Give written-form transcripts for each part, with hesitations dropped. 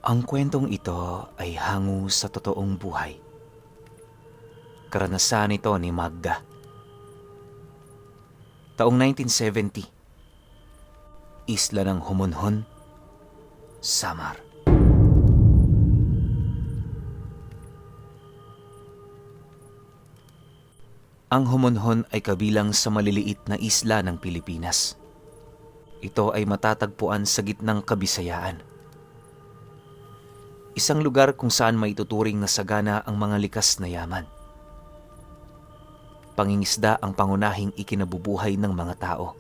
Ang kwentong ito ay hango sa totoong buhay. Karanasan ito ni Magda. Taong 1970, Isla ng Homonhon, Samar. Ang Homonhon ay kabilang sa maliliit na isla ng Pilipinas. Ito ay matatagpuan sa gitnang Kabisayaan. Isang lugar kung saan maituturing na sagana ang mga likas na yaman. Pangingisda ang pangunahing ikinabubuhay ng mga tao.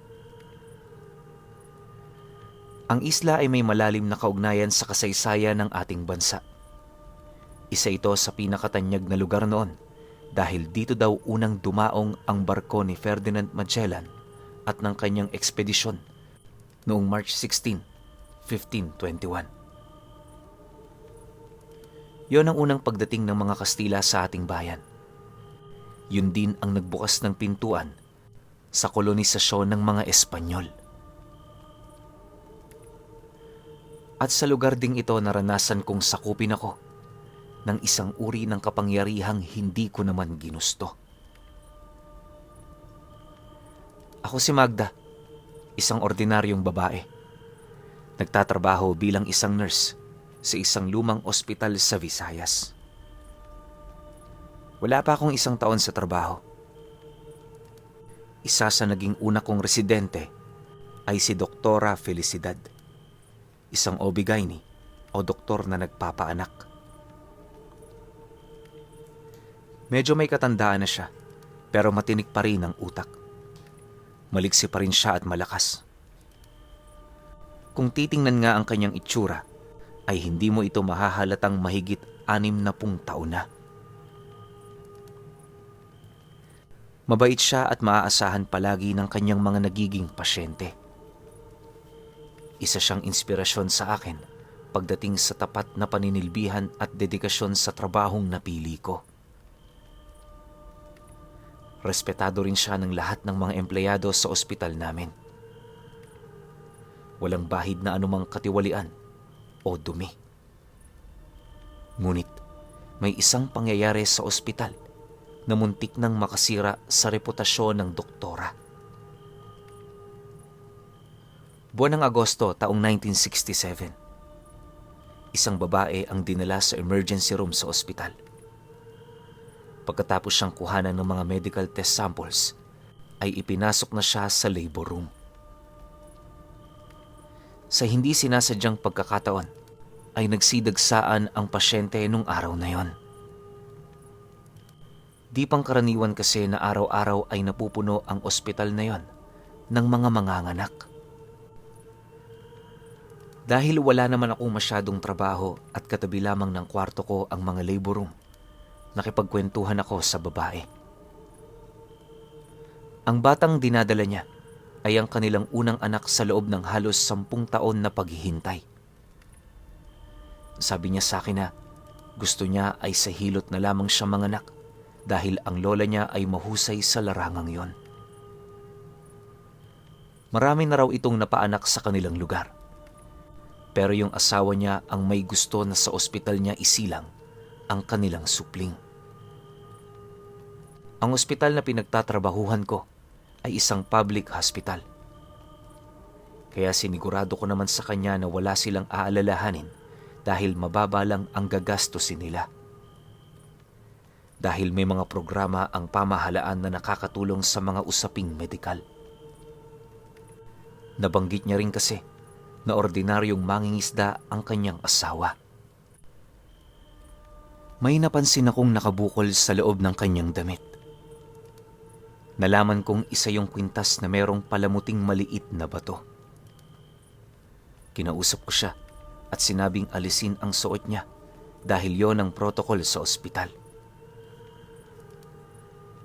Ang isla ay may malalim na kaugnayan sa kasaysayan ng ating bansa. Isa ito sa pinakatanyag na lugar noon dahil dito daw unang dumaong ang barko ni Ferdinand Magellan at ng kanyang ekspedisyon noong March 16, 1521. Yon ang unang pagdating ng mga Kastila sa ating bayan. Yun din ang nagbukas ng pintuan sa kolonisasyon ng mga Espanyol. At sa lugar ding ito naranasan kong sakupin ako ng isang uri ng kapangyarihang hindi ko naman ginusto. Ako si Magda, isang ordinaryong babae. Nagtatrabaho bilang isang nurse sa isang lumang ospital sa Visayas. Wala pa akong isang taon sa trabaho. Isa sa naging una kong residente ay si Doktora Felicidad, isang OB-GYN o doktor na nagpapaanak. Medyo may katandaan na siya, pero matinik pa rin ang utak. Maliksi pa rin siya at malakas. Kung titingnan nga ang kanyang itsura, ay hindi mo ito mahahalatang mahigit 60 taon na. Mabait siya at maaasahan palagi ng kanyang mga nagiging pasyente. Isa siyang inspirasyon sa akin pagdating sa tapat na paninilbihan at dedikasyon sa trabahong napili ko. Respetado rin siya ng lahat ng mga empleyado sa ospital namin. Walang bahid na anumang katiwalian o dumi. Ngunit may isang pangyayari sa ospital na muntik nang makasira sa reputasyon ng doktora. Buwan ng Agosto taong 1967, isang babae ang dinala sa emergency room sa ospital. Pagkatapos siyang kuhanan ng mga medical test samples, ay ipinasok na siya sa labor room. Sa hindi sinasadyang pagkakataon, ay nagsidagsaan ang pasyente nung araw na yon. Di pangkaraniwan kasi na araw-araw ay napupuno ang ospital na yon ng mga manganganak. Dahil wala naman akong masyadong trabaho at katabi lamang ng kwarto ko ang mga labor room, nakipagkwentuhan ako sa babae. Ang batang dinadala niya ay ang kanilang unang anak sa loob ng halos 10 taon na paghihintay. Sabi niya sa akin na gusto niya ay sa hilot na lamang siya manganak dahil ang lola niya ay mahusay sa larangang yon. Marami na raw itong napaanak sa kanilang lugar. Pero yung asawa niya ang may gusto na sa ospital niya isilang ang kanilang supling. Ang ospital na pinagtatrabahuhan ko ay isang public hospital. Kaya sinigurado ko naman sa kanya na wala silang aalalahanin dahil mababa lang ang gagastusin nila. Dahil may mga programa ang pamahalaan na nakakatulong sa mga usaping medikal. Nabanggit niya rin kasi na ordinaryong mangingisda ang kanyang asawa. May napansin akong nakabukol sa loob ng kanyang damit. Nalaman kong isa yung kwintas na merong palamuting maliit na bato. Kinausap ko siya at sinabing alisin ang suot niya dahil yon ang protocol sa ospital.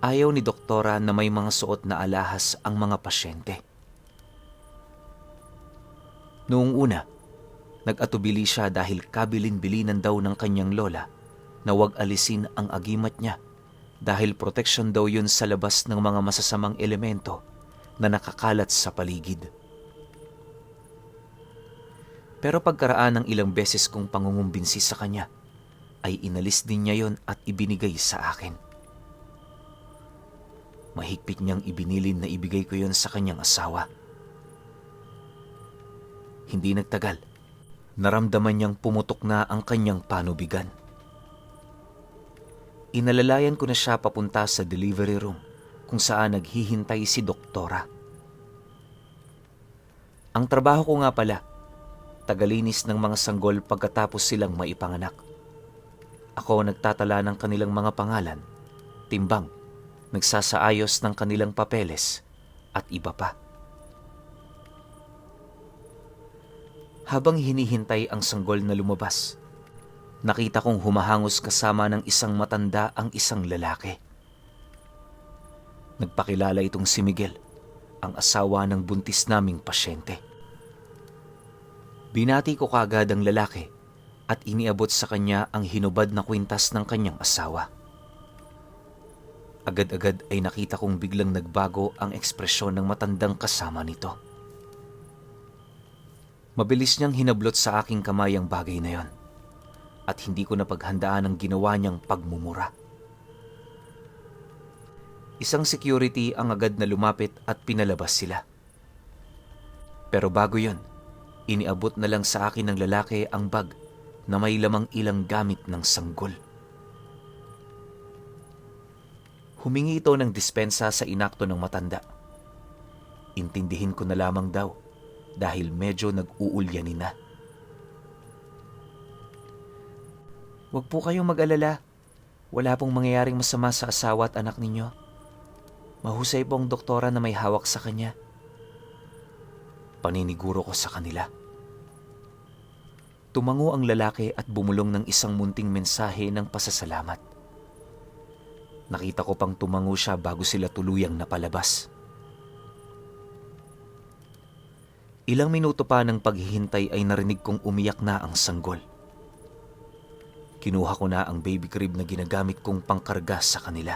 Ayaw ni doktora na may mga suot na alahas ang mga pasyente. Noong una, nag-atubili siya dahil kabilin-bilinan daw ng kanyang lola na huwag alisin ang agimat niya dahil protection daw yun sa labas ng mga masasamang elemento na nakakalat sa paligid. Pero pagkaraan ng ilang beses kong pangungumbinsi sa kanya, ay inalis din niya yon at ibinigay sa akin. Mahigpit niyang ibinilin na ibigay ko yon sa kanyang asawa. Hindi nagtagal, naramdaman niyang pumutok na ang kanyang panubigan. Inalalayan ko na siya papunta sa delivery room kung saan naghihintay si doktora. Ang trabaho ko nga pala, tagalinis ng mga sanggol pagkatapos silang maipanganak. Ako nagtatala ng kanilang mga pangalan, timbang, nagsasaayos ng kanilang papeles at iba pa. Habang hinihintay ang sanggol na lumabas, nakita kong humahangos kasama ng isang matanda ang isang lalaki. Nagpakilala itong si Miguel, ang asawa ng buntis naming pasyente. Binati ko kaagad ang lalaki at iniabot sa kanya ang hinubad na kwintas ng kanyang asawa. Agad-agad ay nakita kong biglang nagbago ang ekspresyon ng matandang kasama nito. Mabilis niyang hinablot sa aking kamay ang bagay na yon at hindi ko napaghandaan ang ginawa niyang pagmumura. Isang security ang agad na lumapit at pinalabas sila. Pero bago yon, iniabot na lang sa akin ng lalaki ang bag na may lamang ilang gamit ng sanggol. Humingi ito ng dispensa sa inakto ng matanda. Intindihin ko na lamang daw dahil medyo nag-uulyanin na. Huwag po kayong mag-alala. Wala pong mangyayaring masama sa asawa at anak ninyo. Mahusay po ang doktora na may hawak sa kanya. Paniniguro ko sa kanila. Tumango ang lalaki at bumulong ng isang munting mensahe ng pasasalamat. Nakita ko pang tumango siya bago sila tuluyang napalabas. Ilang minuto pa ng paghihintay ay narinig kong umiyak na ang sanggol. Kinuha ko na ang baby crib na ginagamit kong pangkarga sa kanila.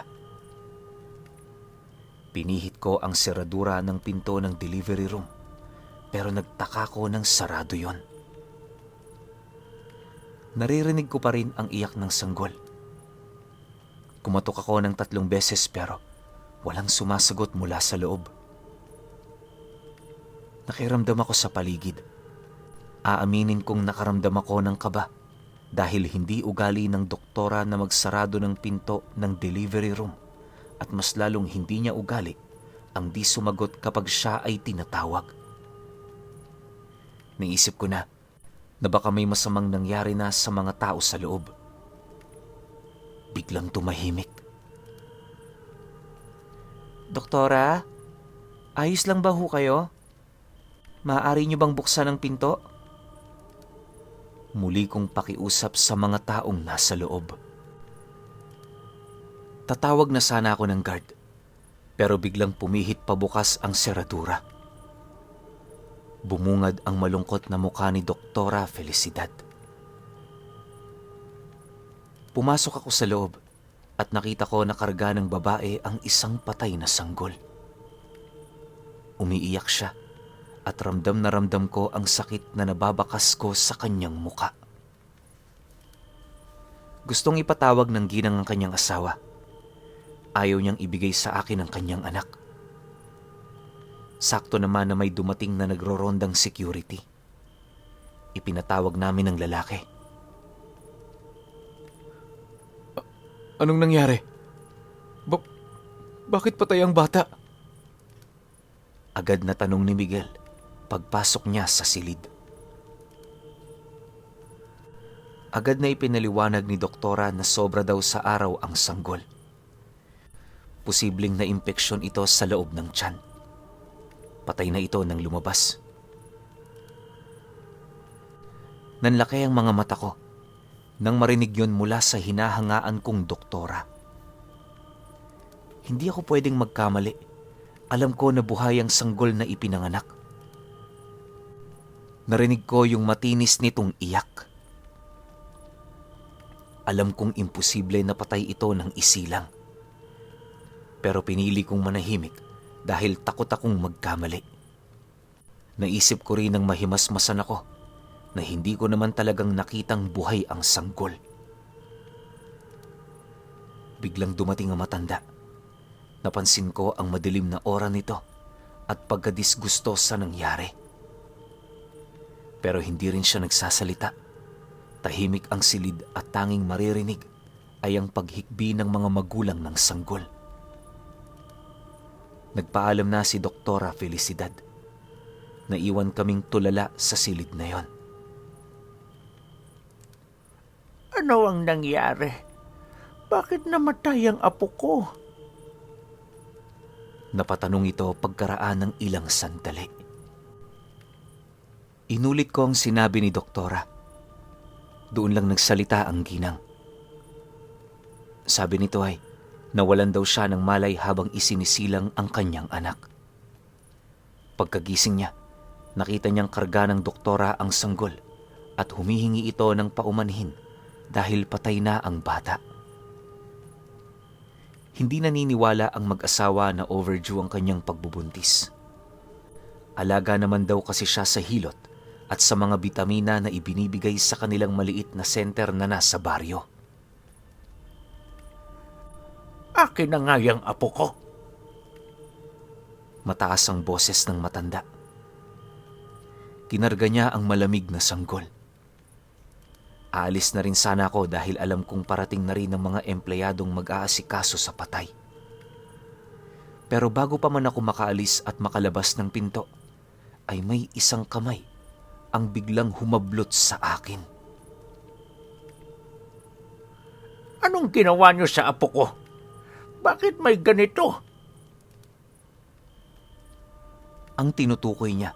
Pinihit ko ang seradura ng pinto ng delivery room, pero nagtaka ko nang sarado yon. Naririnig ko pa rin ang iyak ng sanggol. Kumatok ako ng 3 beses pero walang sumasagot mula sa loob. Nakiramdam ako sa paligid. Aaminin kong nakaramdam ako ng kaba dahil hindi ugali ng doktora na magsarado ng pinto ng delivery room at mas lalong hindi niya ugali ang di sumagot kapag siya ay tinatawag. Naisip ko na baka may masamang nangyari na sa mga tao sa loob. Biglang tumahimik. Doktora, ayos lang ba ho kayo? Maaari niyo bang buksan ang pinto? Muli kong pakiusap sa mga taong nasa loob. Tatawag na sana ako ng guard, pero biglang pumihit pabukas ang seradura. Bumungad ang malungkot na mukha ni Doktora Felicidad. Pumasok ako sa loob at nakita ko na karga ng babae ang isang patay na sanggol. Umiiyak siya at ramdam na ramdam ko ang sakit na nababakas ko sa kanyang muka. Gustong ipatawag ng ginang ang kanyang asawa. Ayaw niyang ibigay sa akin ang kanyang anak. Sakto naman na may dumating na nagrorondang security. Ipinatawag namin ang lalaki. Anong nangyari? Bakit patay ang bata? Agad na tanong ni Miguel pagpasok niya sa silid. Agad na ipinaliwanag ni doktora na sobra daw sa araw ang sanggol. Posibleng na impeksyon ito sa loob ng tiyan. Patay na ito nang lumabas. Nanlaki ang mga mata ko nang marinig yon mula sa hinahangaan kong doktora. Hindi ako pwedeng magkamali. Alam ko na buhay ang sanggol na ipinanganak. Narinig ko yung matinis nitong iyak. Alam kong imposible na patay ito ng isilang. Pero pinili kong manahimik dahil takot akong magkamali. Naisip ko rin ang mahimasmasan ako na hindi ko naman talagang nakitang buhay ang sanggol. Biglang dumating ang matanda. Napansin ko ang madilim na aura nito at pagkadisgusto sa nangyari. Pero hindi rin siya nagsasalita. Tahimik ang silid at tanging maririnig ay ang paghikbi ng mga magulang ng sanggol. Nagpaalam na si Doktora Felicidad. Naiwan kaming tulala sa silid na yon. Ano ang nangyari? Bakit namatay ang apo ko? Napatanong ito pagkaraan ng ilang sandali. Inulit ko ang sinabi ni Doktora. Doon lang nagsalita ang ginang. Sabi nito ay nawalan daw siya ng malay habang isinisilang ang kanyang anak. Pagkagising niya, nakita niyang karga ng doktora ang sanggol at humihingi ito ng paumanhin dahil patay na ang bata. Hindi naniniwala ang mag-asawa na overdue ang kanyang pagbubuntis. Alaga naman daw kasi siya sa hilot at sa mga bitamina na ibinibigay sa kanilang maliit na center na nasa baryo. Akin na nga yung apo ko. Mataas ang boses ng matanda. Kinarga niya ang malamig na sanggol. Aalis na rin sana ako dahil alam kong parating na rin ang mga empleyadong mag-aasikaso sa patay. Pero bago pa man ako makaalis at makalabas ng pinto, ay may isang kamay ang biglang humablot sa akin. Anong ginawa niyo sa apo ko? Bakit may ganito? Ang tinutukoy niya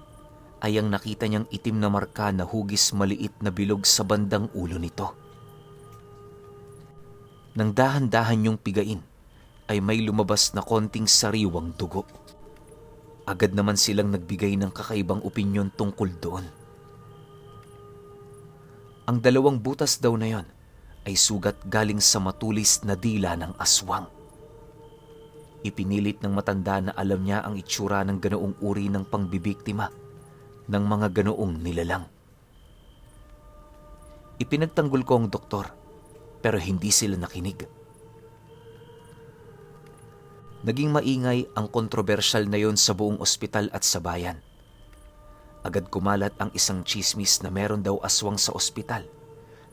ay ang nakita niyang itim na marka na hugis maliit na bilog sa bandang ulo nito. Nang dahan-dahan niyong pigain, ay may lumabas na konting sariwang dugo. Agad naman silang nagbigay ng kakaibang opinyon tungkol doon. Ang 2 butas daw na yon ay sugat galing sa matulis na dila ng aswang. Ipinilit ng matanda na alam niya ang itsura ng ganoong uri ng pangbibiktima ng mga ganoong nilalang. Ipinagtanggol ko ang doktor, pero hindi sila nakinig. Naging maingay ang kontrobersyal na yon sa buong ospital at sa bayan. Agad kumalat ang isang tsismis na meron daw aswang sa ospital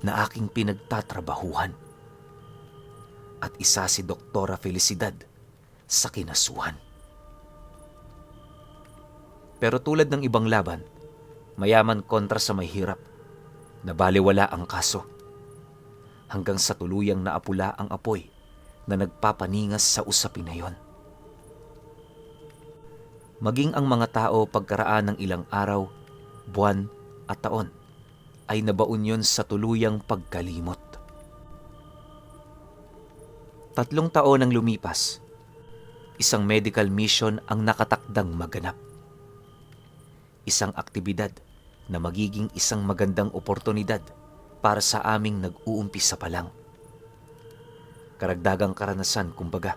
na aking pinagtatrabahuhan. At isa si Doktora Felicidad sa kinasuhan. Pero tulad ng ibang laban, mayaman kontra sa mahirap, nabaliwala ang kaso. Hanggang sa tuluyang naapula ang apoy na nagpapaningas sa usapin na yon. Maging ang mga tao pagkaraan ng ilang araw, buwan at taon ay nabaon yon sa tuluyang pagkalimot. 3 taon ang lumipas. Isang medical mission ang nakatakdang maganap. Isang aktibidad na magiging isang magandang oportunidad para sa aming nag-uumpisa pa lang. Karagdagang karanasan, kumbaga.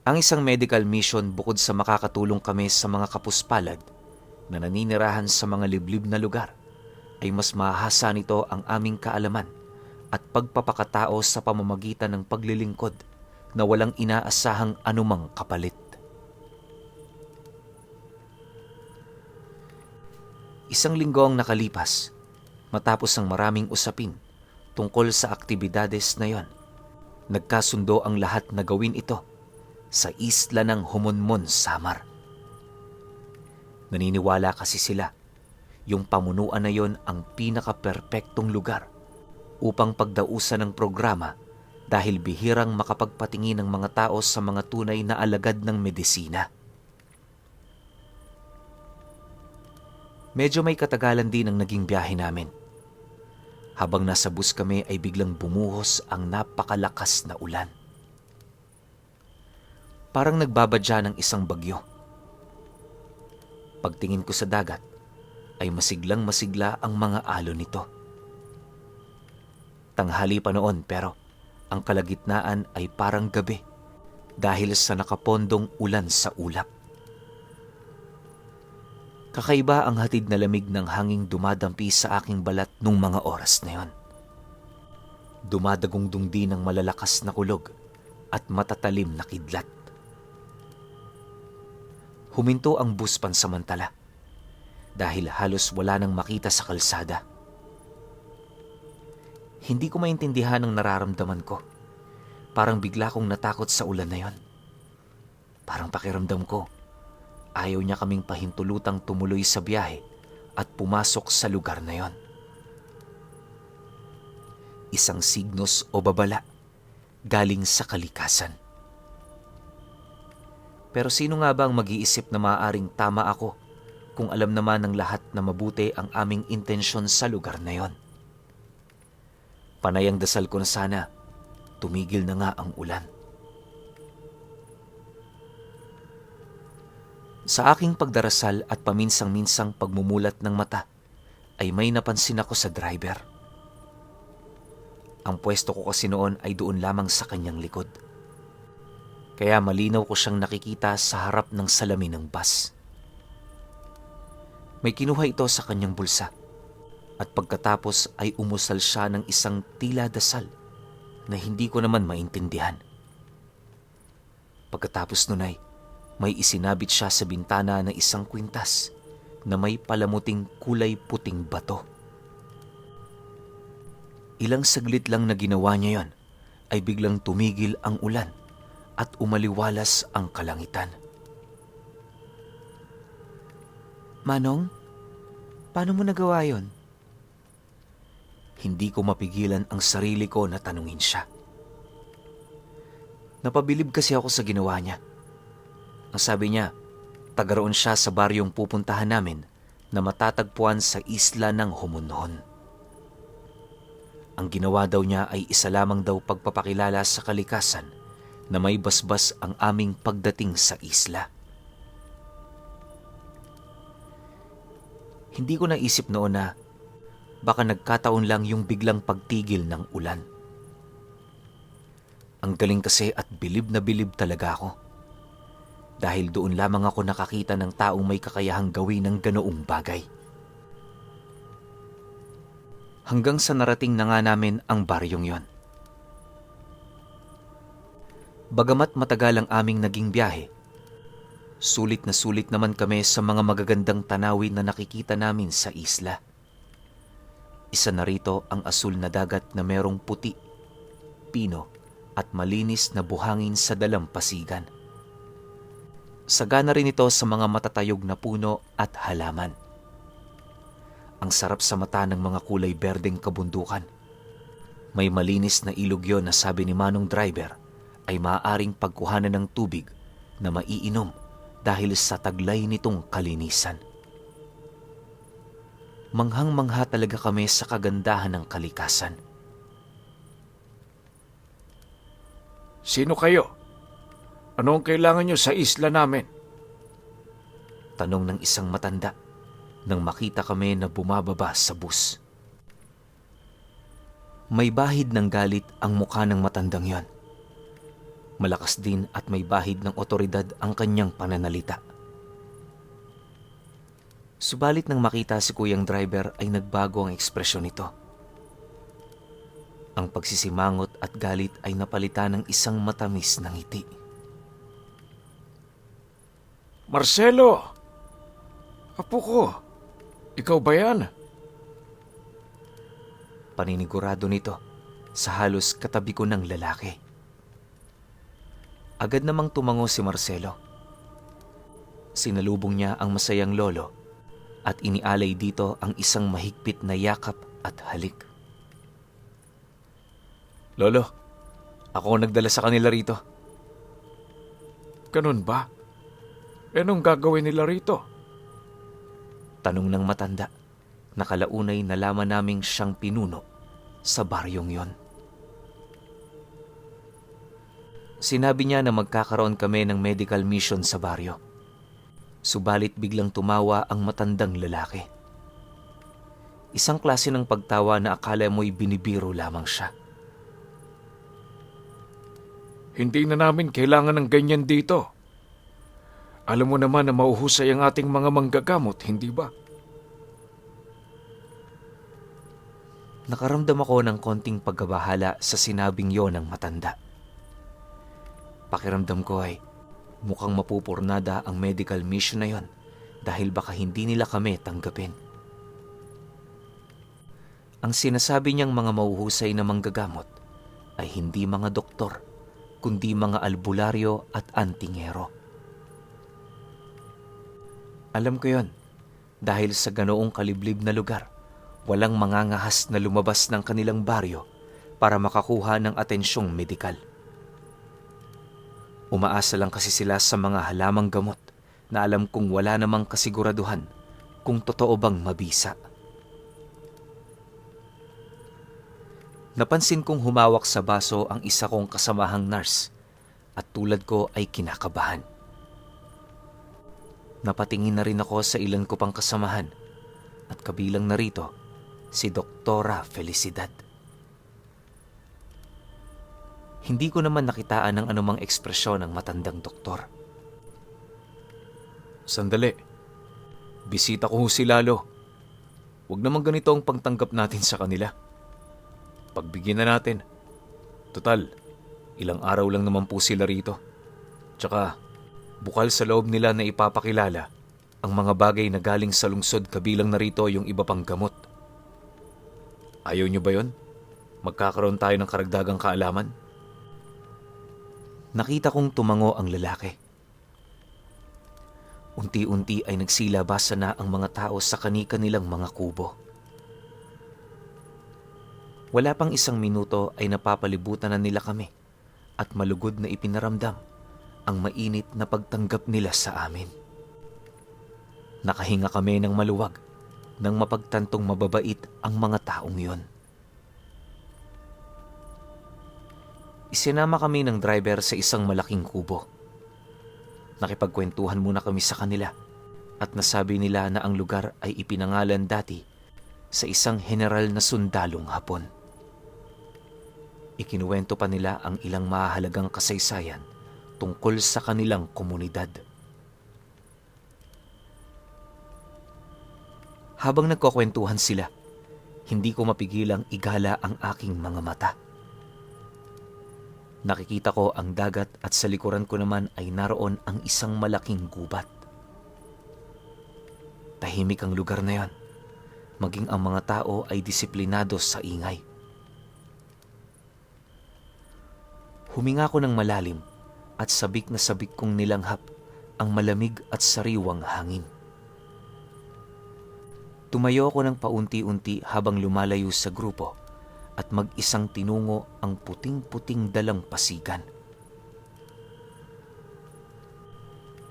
Ang isang medical mission bukod sa makakatulong kami sa mga kapuspalad na naninirahan sa mga liblib na lugar, ay mas mahahasa nito ang aming kaalaman at pagpapakatao sa pamamagitan ng paglilingkod na walang inaasahang anumang kapalit. Isang linggo ang nakalipas matapos ang maraming usapin tungkol sa aktibidades na yon. Nagkasundo ang lahat na gawin ito sa isla ng Homonmon, Samar. Naniniwala kasi sila yung pamunuan na yon ang pinaka-perpektong lugar upang pagdausan ng programa dahil bihirang makapagpatingin ng mga tao sa mga tunay na alagad ng medisina. Medyo may katagalan din ang naging biyahe namin. Habang nasa bus kami ay biglang bumuhos ang napakalakas na ulan. Parang nagbabadya ng isang bagyo. Pagtingin ko sa dagat ay masiglang masigla ang mga alon nito. Tanghali pa noon pero ang kalagitnaan ay parang gabi dahil sa nakapondong ulan sa ulap. Kakaiba ang hatid na lamig ng hanging dumadampi sa aking balat nung mga oras na yon. Dumadagungdung din ang malalakas na kulog at matatalim na kidlat. Huminto ang bus pansamantala dahil halos wala nang makita sa kalsada. Hindi ko maintindihan ang nararamdaman ko. Parang bigla kong natakot sa ulan na yon. Parang pakiramdam ko, ayaw niya kaming pahintulutang tumuloy sa biyahe at pumasok sa lugar na yon. Isang signos o babala galing sa kalikasan. Pero sino nga ba ang mag-iisip na maaaring tama ako kung alam naman ng lahat na mabuti ang aming intensyon sa lugar na yon? Panay ang dasal ko na sana, tumigil na nga ang ulan. Sa aking pagdarasal at paminsang-minsang pagmumulat ng mata, ay may napansin ako sa driver. Ang pwesto ko kasi noon ay doon lamang sa kanyang likod. Kaya malinaw ko siyang nakikita sa harap ng salamin ng bus. May kinuha ito sa kanyang bulsa at pagkatapos ay umusal siya ng isang tila dasal na hindi ko naman maintindihan. Pagkatapos nun ay may isinabit siya sa bintana ng isang kwintas na may palamuting kulay puting bato. Ilang saglit lang na ginawa niya yon ay biglang tumigil ang ulan at umaliwalas ang kalangitan. Manong, paano mo nagawa yon? Hindi ko mapigilan ang sarili ko na tanungin siya. Napabilib kasi ako sa ginawa niya. Ang sabi niya, taga roon siya sa baryong pupuntahan namin na matatagpuan sa isla ng Homonhon. Ang ginawa daw niya ay isa lamang daw pagpapakilala sa kalikasan na may basbas ang aming pagdating sa isla. Hindi ko naisip noon na baka nagkataon lang yung biglang pagtigil ng ulan. Ang galing kasi at bilib na bilib talaga ako. Dahil doon lamang ako nakakita ng taong may kakayahang gawin ng ganoong bagay. Hanggang sa narating na nga namin ang baryong yon. Bagamat matagal ang aming naging biyahe, sulit naman kami sa mga magagandang tanawin na nakikita namin sa isla. Isa na rito ang asul na dagat na merong puti, pino at malinis na buhangin sa dalampasigan. Sagana rin ito sa mga matatayog na puno at halaman. Ang sarap sa mata ng mga kulay berdeng kabundukan. May malinis na ilog yon na sabi ni Manong Driver ay maaaring pagkuhanan ng tubig na maiinom dahil sa taglay nitong kalinisan. Manghang-mangha talaga kami sa kagandahan ng kalikasan. Sino kayo? Anong kailangan nyo sa isla namin? Tanong ng isang matanda nang makita kami na bumababa sa bus. May bahid ng galit ang mukha ng matandang yon. Malakas din at may bahid ng otoridad ang kanyang pananalita. Subalit nang makita si Kuyang Driver ay nagbago ang ekspresyon nito. Ang pagsisimangot at galit ay napalitan ng isang matamis na ngiti. Marcelo! Apo ko! Ikaw ba yan? Paninigurado nito sa halos katabi ko ng lalaki. Agad namang tumango si Marcelo. Sinalubong niya ang masayang lolo at inialay dito ang isang mahigpit na yakap at halik. Lolo, ako ang nagdala sa kanila rito. Ganun ba? Anong gagawin nila rito? Tanong ng matanda, nakalaunay nalaman naming siyang pinuno sa baryong yon. Sinabi niya na magkakaroon kami ng medical mission sa baryo. Subalit biglang tumawa ang matandang lalaki. Isang klase ng pagtawa na akala mo'y binibiro lamang siya. Hindi na namin kailangan ng ganyan dito. Alam mo naman na mauhusay ang ating mga manggagamot, hindi ba? Nakaramdam ako ng konting pagkabahala sa sinabing yon ng matanda. Pakiramdam ko ay mukhang mapupurnada ang medical mission na yon dahil baka hindi nila kami tanggapin. Ang sinasabi niyang mga mauhusay na manggagamot ay hindi mga doktor, kundi mga albularyo at antingero. Alam ko yon dahil sa ganoong kaliblib na lugar, walang mangangahas na lumabas ng kanilang baryo para makakuha ng atensyong medikal. Umaasa lang kasi sila sa mga halamang gamot na alam kong wala namang kasiguraduhan kung totoo bang mabisa. Napansin kong humawak sa baso ang isa kong kasamahang nurse at tulad ko ay kinakabahan. Napatingin na rin ako sa ilan ko pang kasamahan at kabilang na rito si Doktora Felicidad. Hindi ko naman nakitaan ng anumang ekspresyon ng matandang doktor. Sandali. Bisita ko si Lalo. Huwag naman ganito ang pagtanggap natin sa kanila. Pagbigyan na natin. Total, ilang araw lang naman po sila rito. Tsaka, bukal sa loob nila na ipapakilala ang mga bagay na galing sa lungsod kabilang na rito yung iba pang gamot. Ayaw nyo ba yun? Magkakaroon tayo ng karagdagang kaalaman? Nakita kong tumango ang lalaki. Unti-unti ay nagsilabasa na ang mga tao sa kani-kanilang mga kubo. Wala pang isang minuto ay napapalibutan na nila kami at malugod na ipinaramdam ang mainit na pagtanggap nila sa amin. Nakahinga kami ng maluwag nang mapagtantong mababait ang mga taong yon. Isinama kami ng driver sa isang malaking kubo. Nakipagkwentuhan muna kami sa kanila at nasabi nila na ang lugar ay ipinangalan dati sa isang general na sundalong Hapon. Ikinuwento pa nila ang ilang mahalagang kasaysayan tungkol sa kanilang komunidad. Habang nagkukwentuhan sila, hindi ko mapigilang igala ang aking mga mata. Nakikita ko ang dagat at sa likuran ko naman ay naroon ang isang malaking gubat. Tahimik ang lugar na yon, maging ang mga tao ay disiplinado sa ingay. Huminga ko ng malalim at sabik na sabik kong nilanghap ang malamig at sariwang hangin. Tumayo ako ng paunti-unti habang lumalayo sa grupo at mag-isang tinungo ang puting-puting dalang pasigan.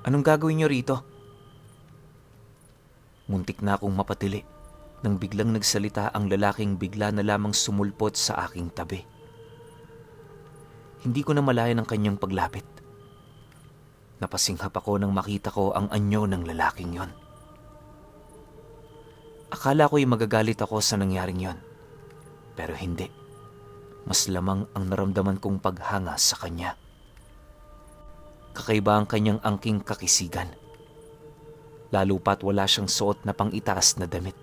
Anong gagawin niyo rito? Muntik na akong mapatili nang biglang nagsalita ang lalaking bigla na lamang sumulpot sa aking tabi. Hindi ko na malayan ang kanyang paglapit. Napasinghap ako nang makita ko ang anyo ng lalaking yon. Akala ko'y magagalit ako sa nangyaring yon. Pero hindi. Mas lamang ang naramdaman kong paghanga sa kanya. Kakaiba ang kanyang angking kakisigan. Lalo pa't wala siyang suot na pang-itaas na damit.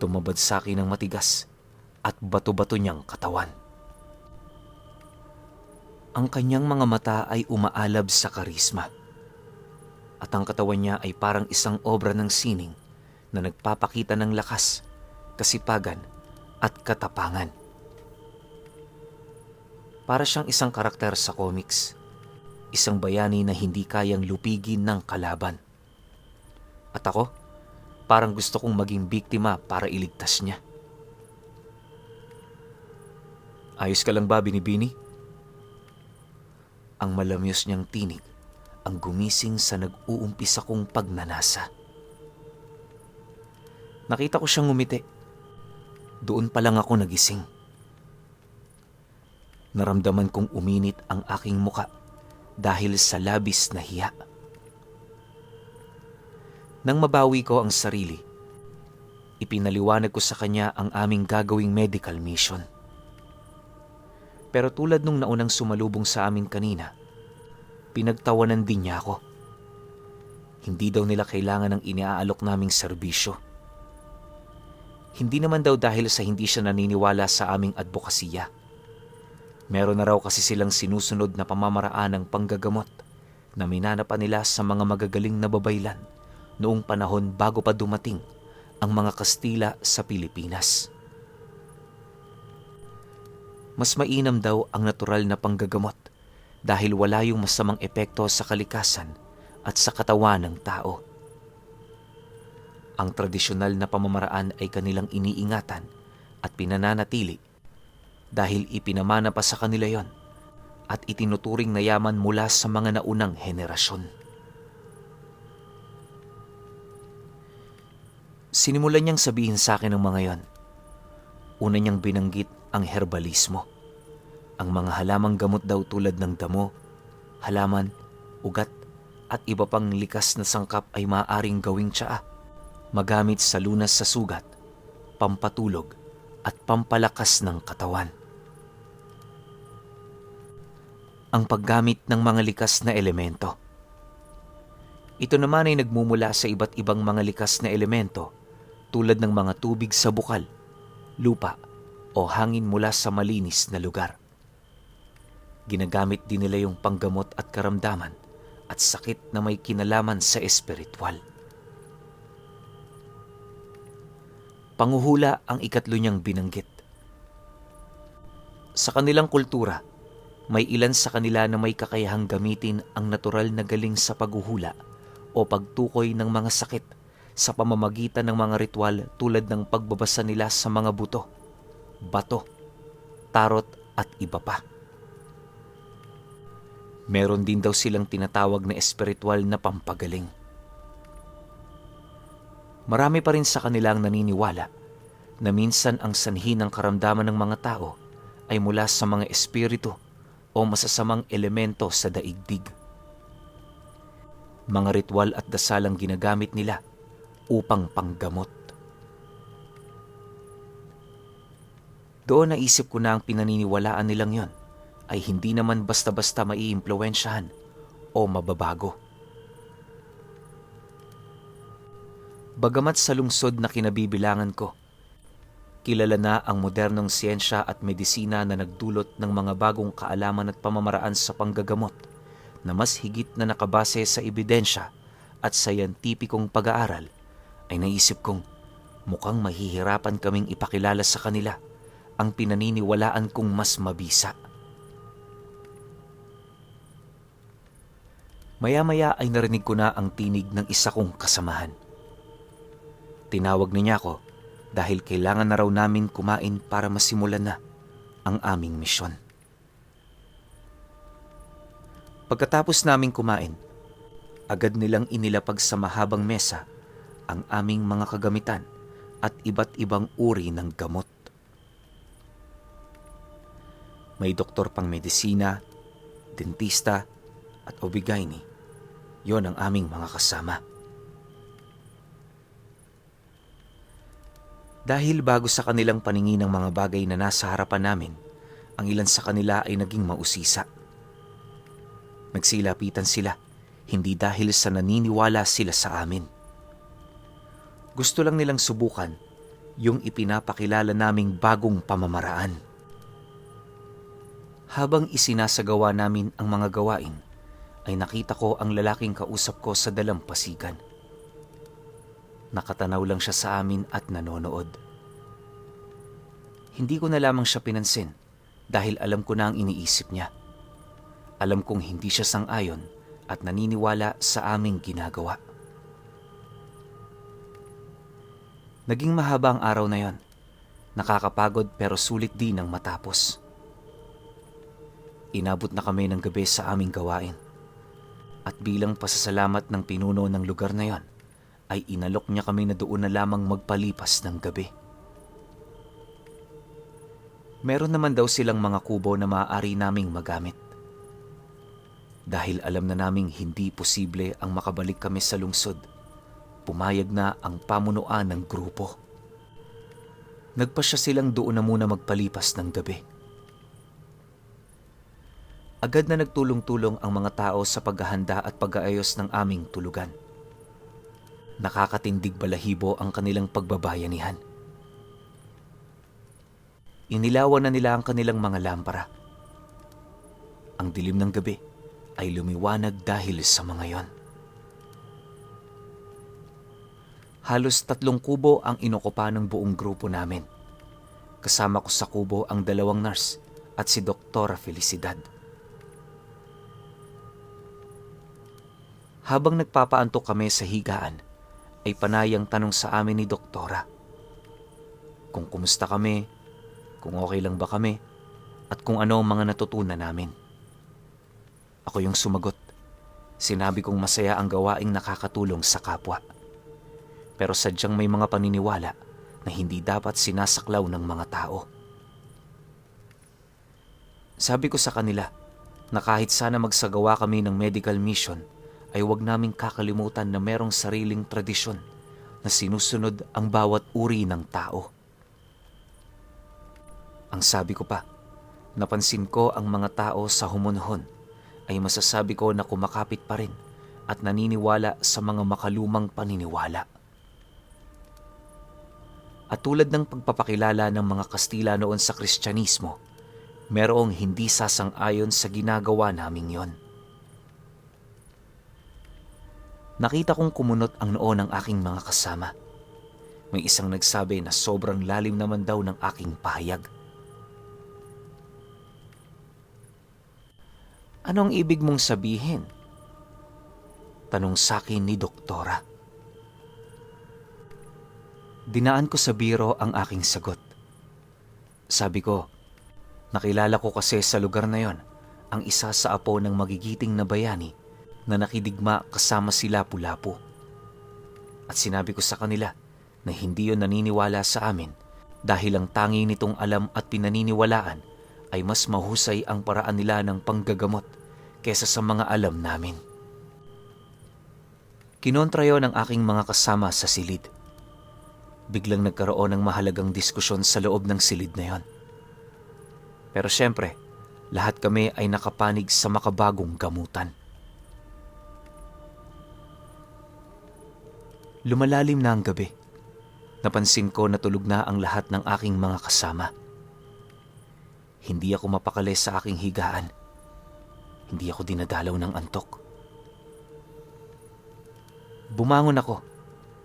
Tumabad sa akin ng matigas at bato-bato niyang katawan. Ang kanyang mga mata ay umaalab sa karisma. At ang katawan niya ay parang isang obra ng sining na nagpapakita ng lakas, kasipagan at katapangan. Para siyang isang karakter sa comics, isang bayani na hindi kayang lupigin ng kalaban. At ako, parang gusto kong maging biktima para iligtas niya. Ayos ka lang ba, Binibini? Ang malamyos niyang tinig ang gumising sa nag-uumpisa kong pagnanasa. Nakita ko siyang ngumiti. Doon pa lang ako nagising. Naramdaman kong uminit ang aking muka dahil sa labis na hiya. Nang mabawi ko ang sarili, ipinaliwanag ko sa kanya ang aming gagawing medical mission. Pero tulad nung naunang sumalubong sa amin kanina, pinagtawanan din niya ako Hindi daw nila kailangan ng iniaalok naming serbisyo. Hindi naman daw dahil sa hindi siya naniniwala sa aming advokasya. Meron na raw kasi silang sinusunod na pamamaraan ng panggagamot na minana pa nila sa mga magagaling na babaylan noong panahon bago pa dumating ang mga Kastila sa Pilipinas. Mas mainam daw ang natural na panggagamot dahil wala yung masamang epekto sa kalikasan at sa katawan ng tao. Ang tradisyonal na pamamaraan ay kanilang iniingatan at pinananatili dahil ipinamana pa sa kanila yon at itinuturing na yaman mula sa mga naunang henerasyon. Sinimulan niyang sabihin sa akin ang mga yon. Una niyang binanggit ang herbalismo. Ang mga halamang gamot daw tulad ng damo, halaman, ugat at iba pang likas na sangkap ay maaaring gawing tsaa, magamit sa lunas sa sugat, pampatulog at pampalakas ng katawan. Ang paggamit ng mga likas na elemento. Ito naman ay nagmumula sa iba't ibang mga likas na elemento tulad ng mga tubig sa bukal, lupa o hangin mula sa malinis na lugar. Ginagamit din nila yung panggamot at karamdaman at sakit na may kinalaman sa espiritual. Panguhula ang ikatlo niyang binanggit. Sa kanilang kultura, may ilan sa kanila na may kakayahang gamitin ang natural na galing sa paghuhula o pagtukoy ng mga sakit sa pamamagitan ng mga ritual tulad ng pagbabasa nila sa mga buto, bato, tarot at iba pa. Meron din daw silang tinatawag na espiritual na pampagaling. Marami pa rin sa kanilang naniniwala na minsan ang sanhi ng karamdaman ng mga tao ay mula sa mga espiritu o masasamang elemento sa daigdig. Mga ritual at dasal ang ginagamit nila upang panggamot. Doon naisip ko na ang pinaniniwalaan nilang yon ay hindi naman basta-basta maiimpluwensyahan o mababago. Bagamat sa lungsod na kinabibilangan ko, kilala na ang modernong siyensya at medisina na nagdulot ng mga bagong kaalaman at pamamaraan sa panggagamot na mas higit na nakabase sa ebidensya at sayantipikong pag-aaral, ay naisip kong mukhang mahihirapan kaming ipakilala sa kanila ang pinaniniwalaan kong mas mabisa. Maya-maya ay narinig ko na ang tinig ng isa kong kasamahan. Tinawag niya ako dahil kailangan na raw namin kumain para masimulan na ang aming misyon. Pagkatapos naming kumain, agad nilang inilapag sa mahabang mesa ang aming mga kagamitan at iba't ibang uri ng gamot. May doktor pang medisina, dentista at obigaini. Yon ang aming mga kasama. Dahil bago sa kanilang paningin ng mga bagay na nasa harapan namin, ang ilan sa kanila ay naging mausisa. Nagsilapitan sila, hindi dahil sa naniniwala sila sa amin. Gusto lang nilang subukan yung ipinapakilala naming bagong pamamaraan. Habang isinasagawa namin ang mga gawain, ay nakita ko ang lalaking kausap ko sa dalampasigan. Nakatanaw lang siya sa amin at nanonood. Hindi ko na lamang siya pinansin dahil alam ko na ang iniisip niya. Alam kong hindi siya sang-ayon at naniniwala sa aming ginagawa. Naging mahaba ang araw na yon. Nakakapagod pero sulit din ang matapos. Inabot na kami ng gabi sa aming gawain. At bilang pasasalamat ng pinuno ng lugar na yon, ay inalok niya kami na doon na lamang magpalipas ng gabi. Meron naman daw silang mga kubo na maaari naming magamit. Dahil alam na naming hindi posible ang makabalik kami sa lungsod, pumayag na ang pamunuan ng grupo. Nagpasya silang doon na muna magpalipas ng gabi. Agad na nagtulong-tulong ang mga tao sa paghahanda at pag-aayos ng aming tulugan. Nakakatindig balahibo ang kanilang pagbabayanihan. Inilawan na nila ang kanilang mga lampara. Ang dilim ng gabi ay lumiwanag dahil sa mga yon. Halos 3 kubo ang inokupa ng buong grupo namin. Kasama ko sa kubo ang 2 nurse at si Doktora Felicidad. Habang nagpapaantok kami sa higaan, ay panayang tanong sa amin ni Doktora kung kumusta kami, kung okay lang ba kami, at kung ano ang mga natutunan namin. Ako yung sumagot. Sinabi kong masaya ang gawaing nakakatulong sa kapwa. Pero sadyang may mga paniniwala na hindi dapat sinasaklaw ng mga tao. Sabi ko sa kanila na kahit sana magsagawa kami ng medical mission, ay huwag naming kakalimutan na merong sariling tradisyon na sinusunod ang bawat uri ng tao. Ang sabi ko pa, napansin ko ang mga tao sa Homonhon ay masasabi ko na kumakapit pa rin at naniniwala sa mga makalumang paniniwala. At tulad ng pagpapakilala ng mga Kastila noon sa Kristyanismo, merong hindi sasang-ayon sa ginagawa naming yon. Nakita kong kumunot ang noo ng aking mga kasama. May isang nagsabi na sobrang lalim naman daw ng aking pahayag. Anong ibig mong sabihin? Tanong sa akin ni Doktora. Dinaan ko sa biro ang aking sagot. Sabi ko, nakilala ko kasi sa lugar na yon ang isa sa apo ng magigiting na bayani na nakidigma kasama si Lapu-Lapu. At sinabi ko sa kanila na hindi yon naniniwala sa amin dahil ang tangi nitong alam at pinaniniwalaan ay mas mahusay ang paraan nila ng panggagamot kesa sa mga alam namin. Kinontra yon ng aking mga kasama sa silid. Biglang nagkaroon ng mahalagang diskusyon sa loob ng silid na yon. Pero syempre, lahat kami ay nakapanig sa makabagong gamutan. Lumalalim na ang gabi. Napansin ko na tulog na ang lahat ng aking mga kasama. Hindi ako mapakali sa aking higaan. Hindi ako dinadalaw ng antok. Bumangon ako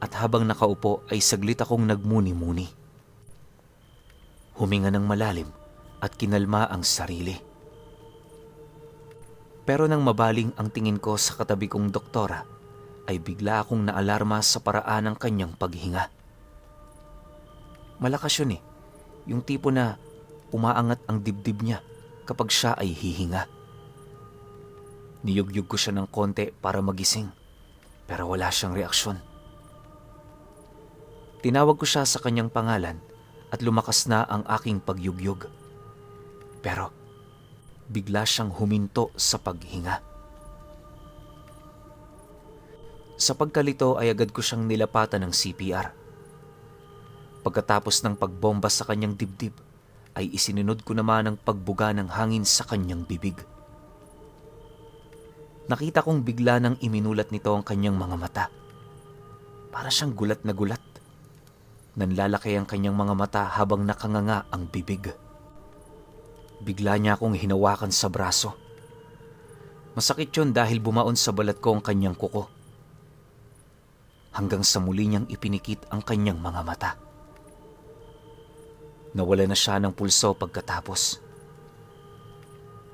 at habang nakaupo ay saglit akong nagmuni-muni. Huminga ng malalim at kinalma ang sarili. Pero nang mabaling ang tingin ko sa katabi kong doktora, ay bigla akong naalarma sa paraan ng kanyang paghinga. Malakas yun yung tipo na umaangat ang dibdib niya kapag siya ay hihinga. Niyugyug ko siya ng konti para magising, pero wala siyang reaksyon. Tinawag ko siya sa kanyang pangalan at lumakas na ang aking pagyugyug. Pero bigla siyang huminto sa paghinga. Sa pagkalito ay agad ko siyang nilapatan ng CPR. Pagkatapos ng pagbomba sa kanyang dibdib, ay isinunod ko naman ang pagbuga ng hangin sa kanyang bibig. Nakita kong bigla nang iminulat nito ang kanyang mga mata. Para siyang gulat na gulat. Nanlalaki ang kanyang mga mata habang nakanganga ang bibig. Bigla niya akong hinawakan sa braso. Masakit yun dahil bumaon sa balat ko ang kanyang kuko. Hanggang sa muli niyang ipinikit ang kanyang mga mata. Nawala na siya ng pulso pagkatapos.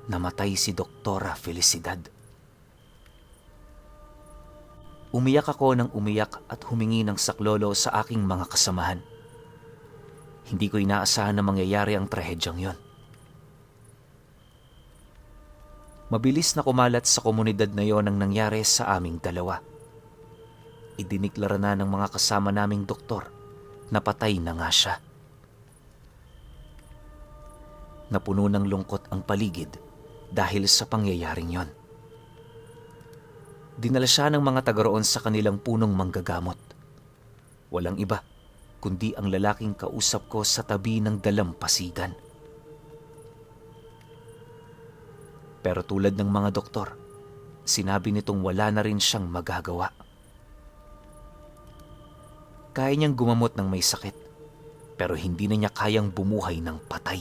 Namatay si Doktora Felicidad. Umiyak ako ng umiyak at humingi ng saklolo sa aking mga kasamahan. Hindi ko inaasahan na mangyayari ang trahedyang yon. Mabilis na kumalat sa komunidad na yon ang nangyari sa aming dalawa. Idiniklara na ng mga kasama naming doktor na patay na nga siya. Napuno ng lungkot ang paligid dahil sa pangyayaring yon. Dinala siya ng mga taga-roon sa kanilang punong manggagamot. Walang iba kundi ang lalaking kausap ko sa tabi ng dalampasigan. Pero tulad ng mga doktor, sinabi nitong wala na rin siyang magagawa. Kaya niyang gumamot ng may sakit, pero hindi na niya kayang bumuhay ng patay.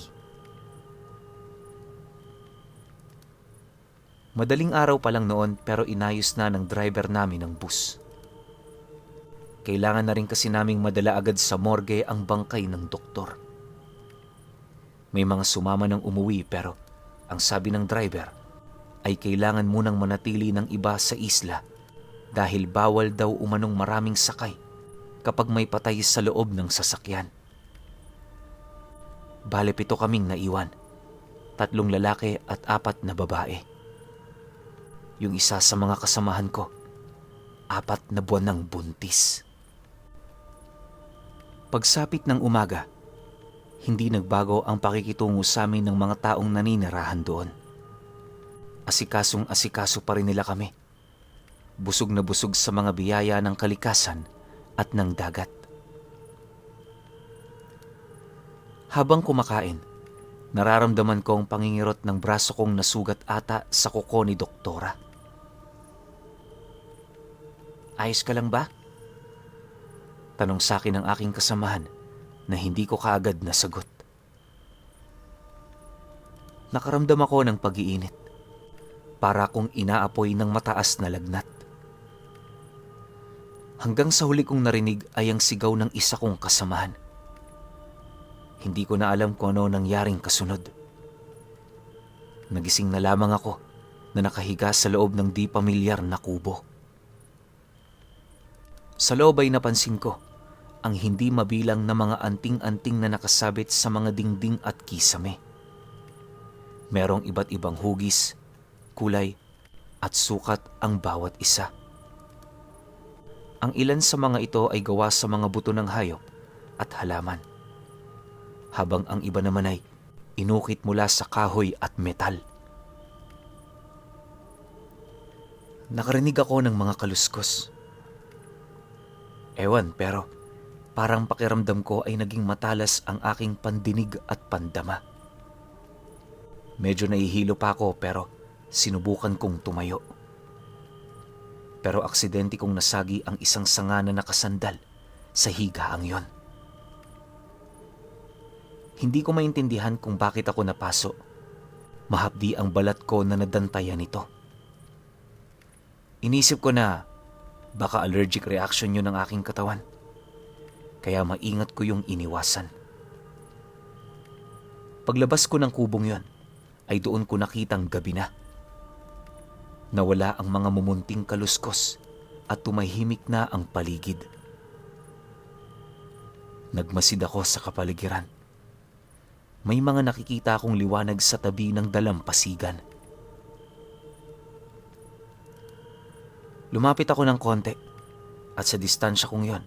Madaling araw pa lang noon pero inayos na ng driver namin ang bus. Kailangan na rin kasi naming madala agad sa morgue ang bangkay ng doktor. May mga sumama ng umuwi pero ang sabi ng driver ay kailangan munang manatili ng iba sa isla dahil bawal daw umanong maraming sakay kapag may patay sa loob ng sasakyan. Bale 7 kaming naiwan, 3 lalaki at 4 na babae. Yung isa sa mga kasamahan ko, 4 na buwan ng buntis. Pagsapit ng umaga, hindi nagbago ang pakikitungo sa amin ng mga taong naninirahan doon. Asikasong-asikaso pa rin nila kami. Busog na busog sa mga biyaya ng kalikasan at ng dagat. Habang kumakain, nararamdaman ko ang pangingirot ng braso kong nasugat ata sa kuko ni doktora. Ayos ka lang ba? Tanong sa akin ng aking kasamahan na hindi ko kaagad nasagot. Nakaramdam ako ng pag-iinit. Para akong inaapoy ng mataas na lagnat. Hanggang sa huli kong narinig ay ang sigaw ng isa kong kasamahan. Hindi ko na alam kung ano nangyaring kasunod. Nagising na lamang ako na nakahiga sa loob ng di pamilyar na kubo. Sa loob ay napansin ko ang hindi mabilang na mga anting-anting na nakasabit sa mga dingding at kisame. Merong iba't ibang hugis, kulay at sukat ang bawat isa. Ang ilan sa mga ito ay gawa sa mga buto ng hayop at halaman, habang ang iba naman ay inukit mula sa kahoy at metal. Nakarinig ako ng mga kaluskos. Ewan, pero parang pakiramdam ko ay naging matalas ang aking pandinig at pandama. Medyo nahihilo pa ako pero sinubukan kong tumayo. Pero aksidente kong nasagi ang isang sanga na nakasandal sa higaang yon. Hindi ko maintindihan kung bakit ako napaso. Mahapdi ang balat ko na nadantayan nito. Inisip ko na baka allergic reaction yun ng aking katawan. Kaya maingat ko yung iniwasan. Paglabas ko ng kubong yon, ay doon ko nakitang gabi na. Nawala ang mga mumunting kaluskos at tumahimik na ang paligid. Nagmasid ako sa kapaligiran. May mga nakikita akong liwanag sa tabi ng dalampasigan. Lumapit ako ng konti at sa distansya kong yon,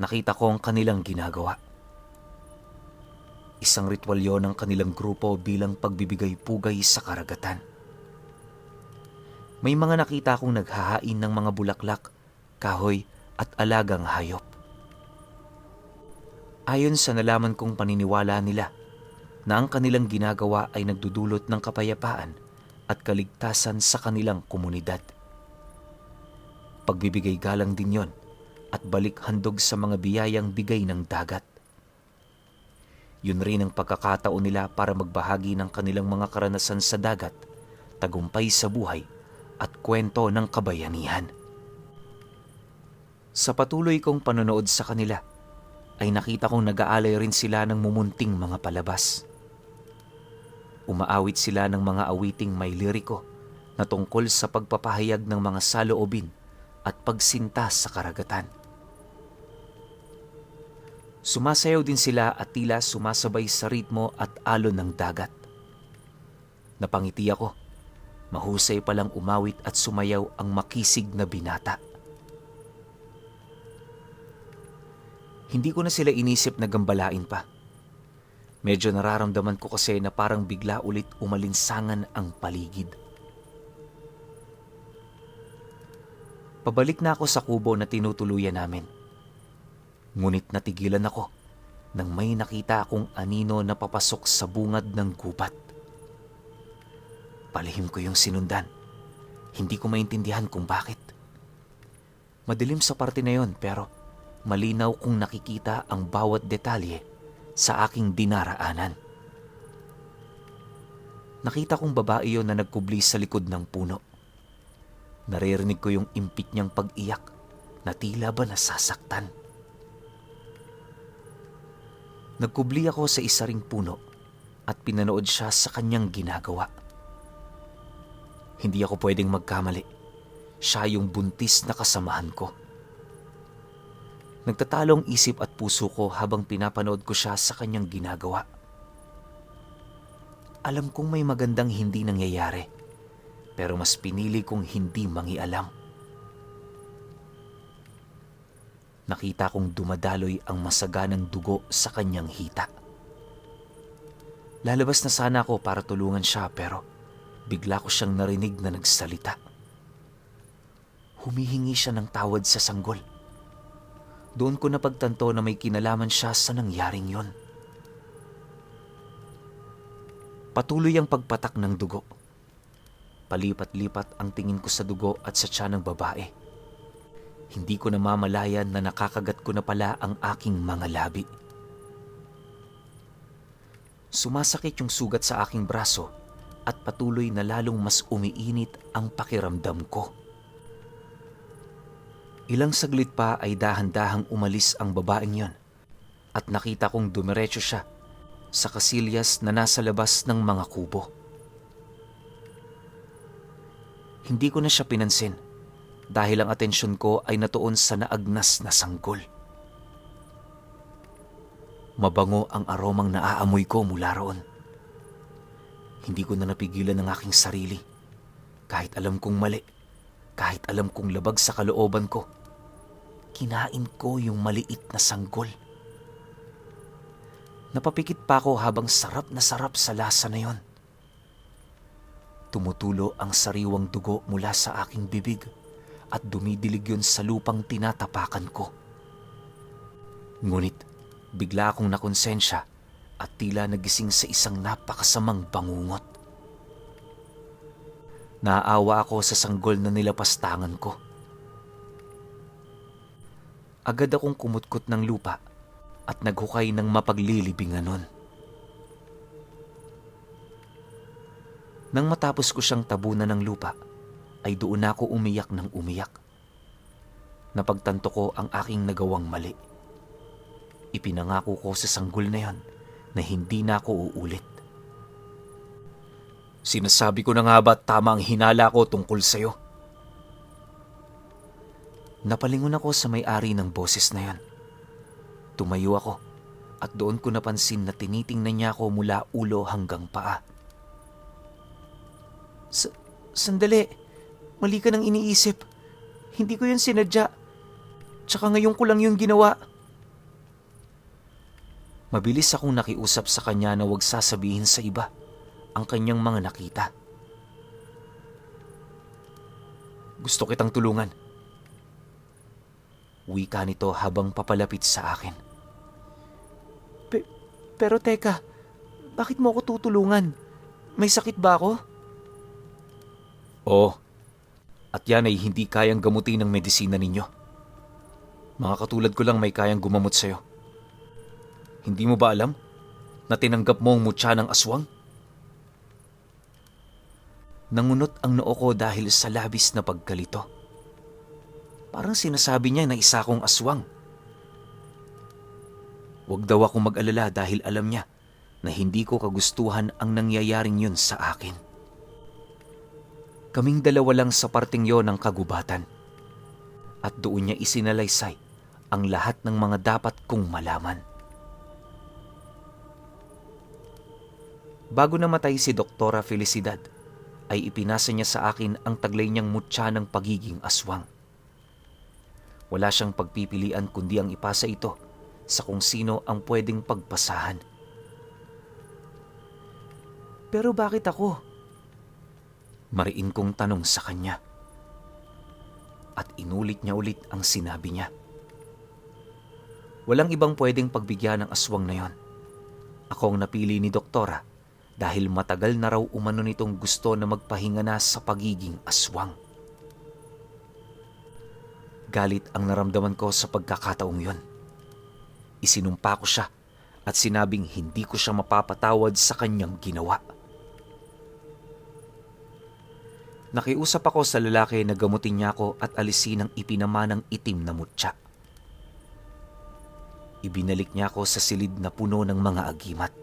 nakita ko ang kanilang ginagawa. Isang ritual yon ng kanilang grupo bilang pagbibigay-pugay sa karagatan. May mga nakita akong naghahain ng mga bulaklak, kahoy at alagang hayop. Ayon sa nalaman kong paniniwala nila na ang kanilang ginagawa ay nagdudulot ng kapayapaan at kaligtasan sa kanilang komunidad. Pagbibigay galang din yon at balik handog sa mga biyayang bigay ng dagat. Yun rin ang pagkakataon nila para magbahagi ng kanilang mga karanasan sa dagat, tagumpay sa buhay at kwento ng kabayanihan. Sa patuloy kong panonood sa kanila, ay nakita kong nag-aalay rin sila ng mumunting mga palabas. Umaawit sila ng mga awiting may liriko na tungkol sa pagpapahayag ng mga saloobin at pagsinta sa karagatan. Sumasayaw din sila at tila sumasabay sa ritmo at alon ng dagat. Napangiti ako. Mahusay palang umawit at sumayaw ang makisig na binata. Hindi ko na sila inisip na gambalain pa. Medyo nararamdaman ko kasi na parang bigla ulit umalinsangan ang paligid. Pabalik na ako sa kubo na tinutuluyan namin. Ngunit natigilan ako nang may nakita akong anino na papasok sa bungad ng gubat. Palihim ko yung sinundan. Hindi ko maintindihan kung bakit. Madilim sa parte na yon pero malinaw kong nakikita ang bawat detalye sa aking dinaraanan. Nakita kong babae yon na nagkubli sa likod ng puno. Naririnig ko yung impit niyang pag-iyak na tila ba nasasaktan. Nagkubli ako sa isa ring puno at pinanood siya sa kanyang ginagawa. Hindi ako pwedeng magkamali. Siya yung buntis na kasamahan ko. Nagtatalong isip at puso ko habang pinapanood ko siya sa kanyang ginagawa. Alam kong may magandang hindi nangyayari, pero mas pinili kong hindi mangialam. Nakita kong dumadaloy ang masaganang dugo sa kanyang hita. Lalabas na sana ako para tulungan siya pero bigla ko siyang narinig na nagsalita. Humihingi siya ng tawad sa sanggol. Doon ko napagtanto na may kinalaman siya sa nangyaring yon. Patuloy ang pagpatak ng dugo. Palipat-lipat ang tingin ko sa dugo at sa tiyan ng babae. Hindi ko namamalayan na nakakagat ko na pala ang aking mga labi. Sumasakit yung sugat sa aking braso at patuloy na lalong mas umiinit ang pakiramdam ko. Ilang saglit pa ay dahan-dahang umalis ang babaeng yon at nakita kong dumiretso siya sa kasilyas na nasa labas ng mga kubo. Hindi ko na siya pinansin dahil ang atensyon ko ay natuon sa naagnas na sanggol. Mabango ang aromang naaamoy ko mula roon. Hindi ko na napigilan ang aking sarili. Kahit alam kong mali, kahit alam kong labag sa kalooban ko, kinain ko yung maliit na sanggol. Napapikit pa ako habang sarap na sarap sa lasa na yon. Tumutulo ang sariwang dugo mula sa aking bibig at dumidilig yun sa lupang tinatapakan ko. Ngunit bigla akong nakonsensya at tila nagising sa isang napakasamang bangungot. Naaawa ako sa sanggol na nilapastangan ko. Agad akong kumutkot ng lupa at naghukay ng mapaglilibingan nun. Nang matapos ko siyang tabunan ng lupa, ay doon ako umiyak ng umiyak. Napagtanto ko ang aking nagawang mali. Ipinangako ko sa sanggol na yon na hindi na ako uulit. Sinasabi ko na nga ba tama ang hinala ko tungkol sa'yo? Napalingon ako sa may-ari ng boses na yon. Tumayo ako at doon ko napansin na tinitingnan niya ako mula ulo hanggang paa. Sandali, mali ka nang iniisip. Hindi ko yun sinadya. Tsaka ngayon ko lang yung ginawa. Mabilis akong nakiusap sa kanya na huwag sasabihin sa iba ang kanyang mga nakita. Gusto kitang tulungan. Wika nito habang papalapit sa akin. Pero teka, bakit mo ako tutulungan? May sakit ba ako? Oo. At yan ay hindi kayang gamutin ng medisina ninyo. Mga katulad ko lang may kayang gumamot sa'yo. Hindi mo ba alam na tinanggap mo ang mutya ng aswang? Nangunot ang noo ko dahil sa labis na pagkalito. Parang sinasabi niya na isa akong aswang. Huwag daw akong mag-alala dahil alam niya na hindi ko kagustuhan ang nangyayaring yun sa akin. Kaming dalawa lang sa parting yon ng kagubatan. At doon niya isinalaysay ang lahat ng mga dapat kong malaman. Bago namatay si Doktora Felicidad, ay ipinasa niya sa akin ang taglay niyang mutya ng pagiging aswang. Wala siyang pagpipilian kundi ang ipasa ito sa kung sino ang pwedeng pagpasahan. Pero bakit ako? Mariin kong tanong sa kanya. At inulit niya ulit ang sinabi niya. Walang ibang pwedeng pagbigyan ng aswang na yon. Ako ang napili ni Doktora dahil matagal na raw umano nitong gusto na magpahinga na sa pagiging aswang. Galit ang naramdaman ko sa pagkakataong yon. Isinumpa ko siya at sinabing hindi ko siya mapapatawad sa kanyang ginawa. Nakiusap ako sa lalaki na gamutin niya ako at alisin ang ipinamanang itim na mutya. Ibinalik niya ako sa silid na puno ng mga agimat.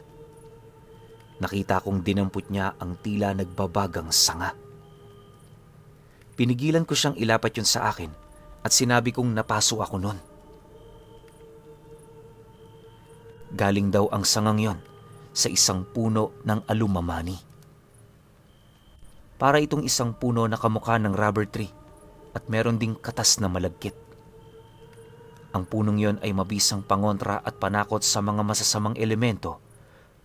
Nakita kong dinampot niya ang tila nagbabagang sanga. Pinigilan ko siyang ilapat yun sa akin at sinabi kong napaso ako nun. Galing daw ang sangang yon sa isang puno ng alumamani. Para itong isang puno na kamukha ng rubber tree at meron ding katas na malagkit. Ang punong yon ay mabisang pangontra at panakot sa mga masasamang elemento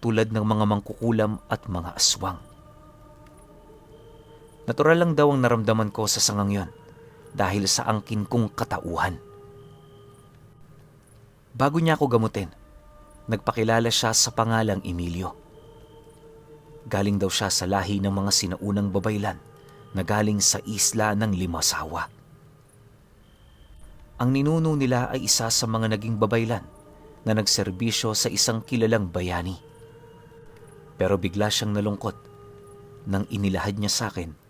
tulad ng mga mangkukulam at mga aswang. Natural lang daw ang naramdaman ko sa sangang yon dahil sa angkin kong katauhan. Bago niya ako gamutin, nagpakilala siya sa pangalang Emilio. Galing daw siya sa lahi ng mga sinaunang babaylan na galing sa isla ng Limasawa. Ang ninuno nila ay isa sa mga naging babaylan na nagserbisyo sa isang kilalang bayani. Pero bigla siyang nalungkot nang inilahad niya sa akin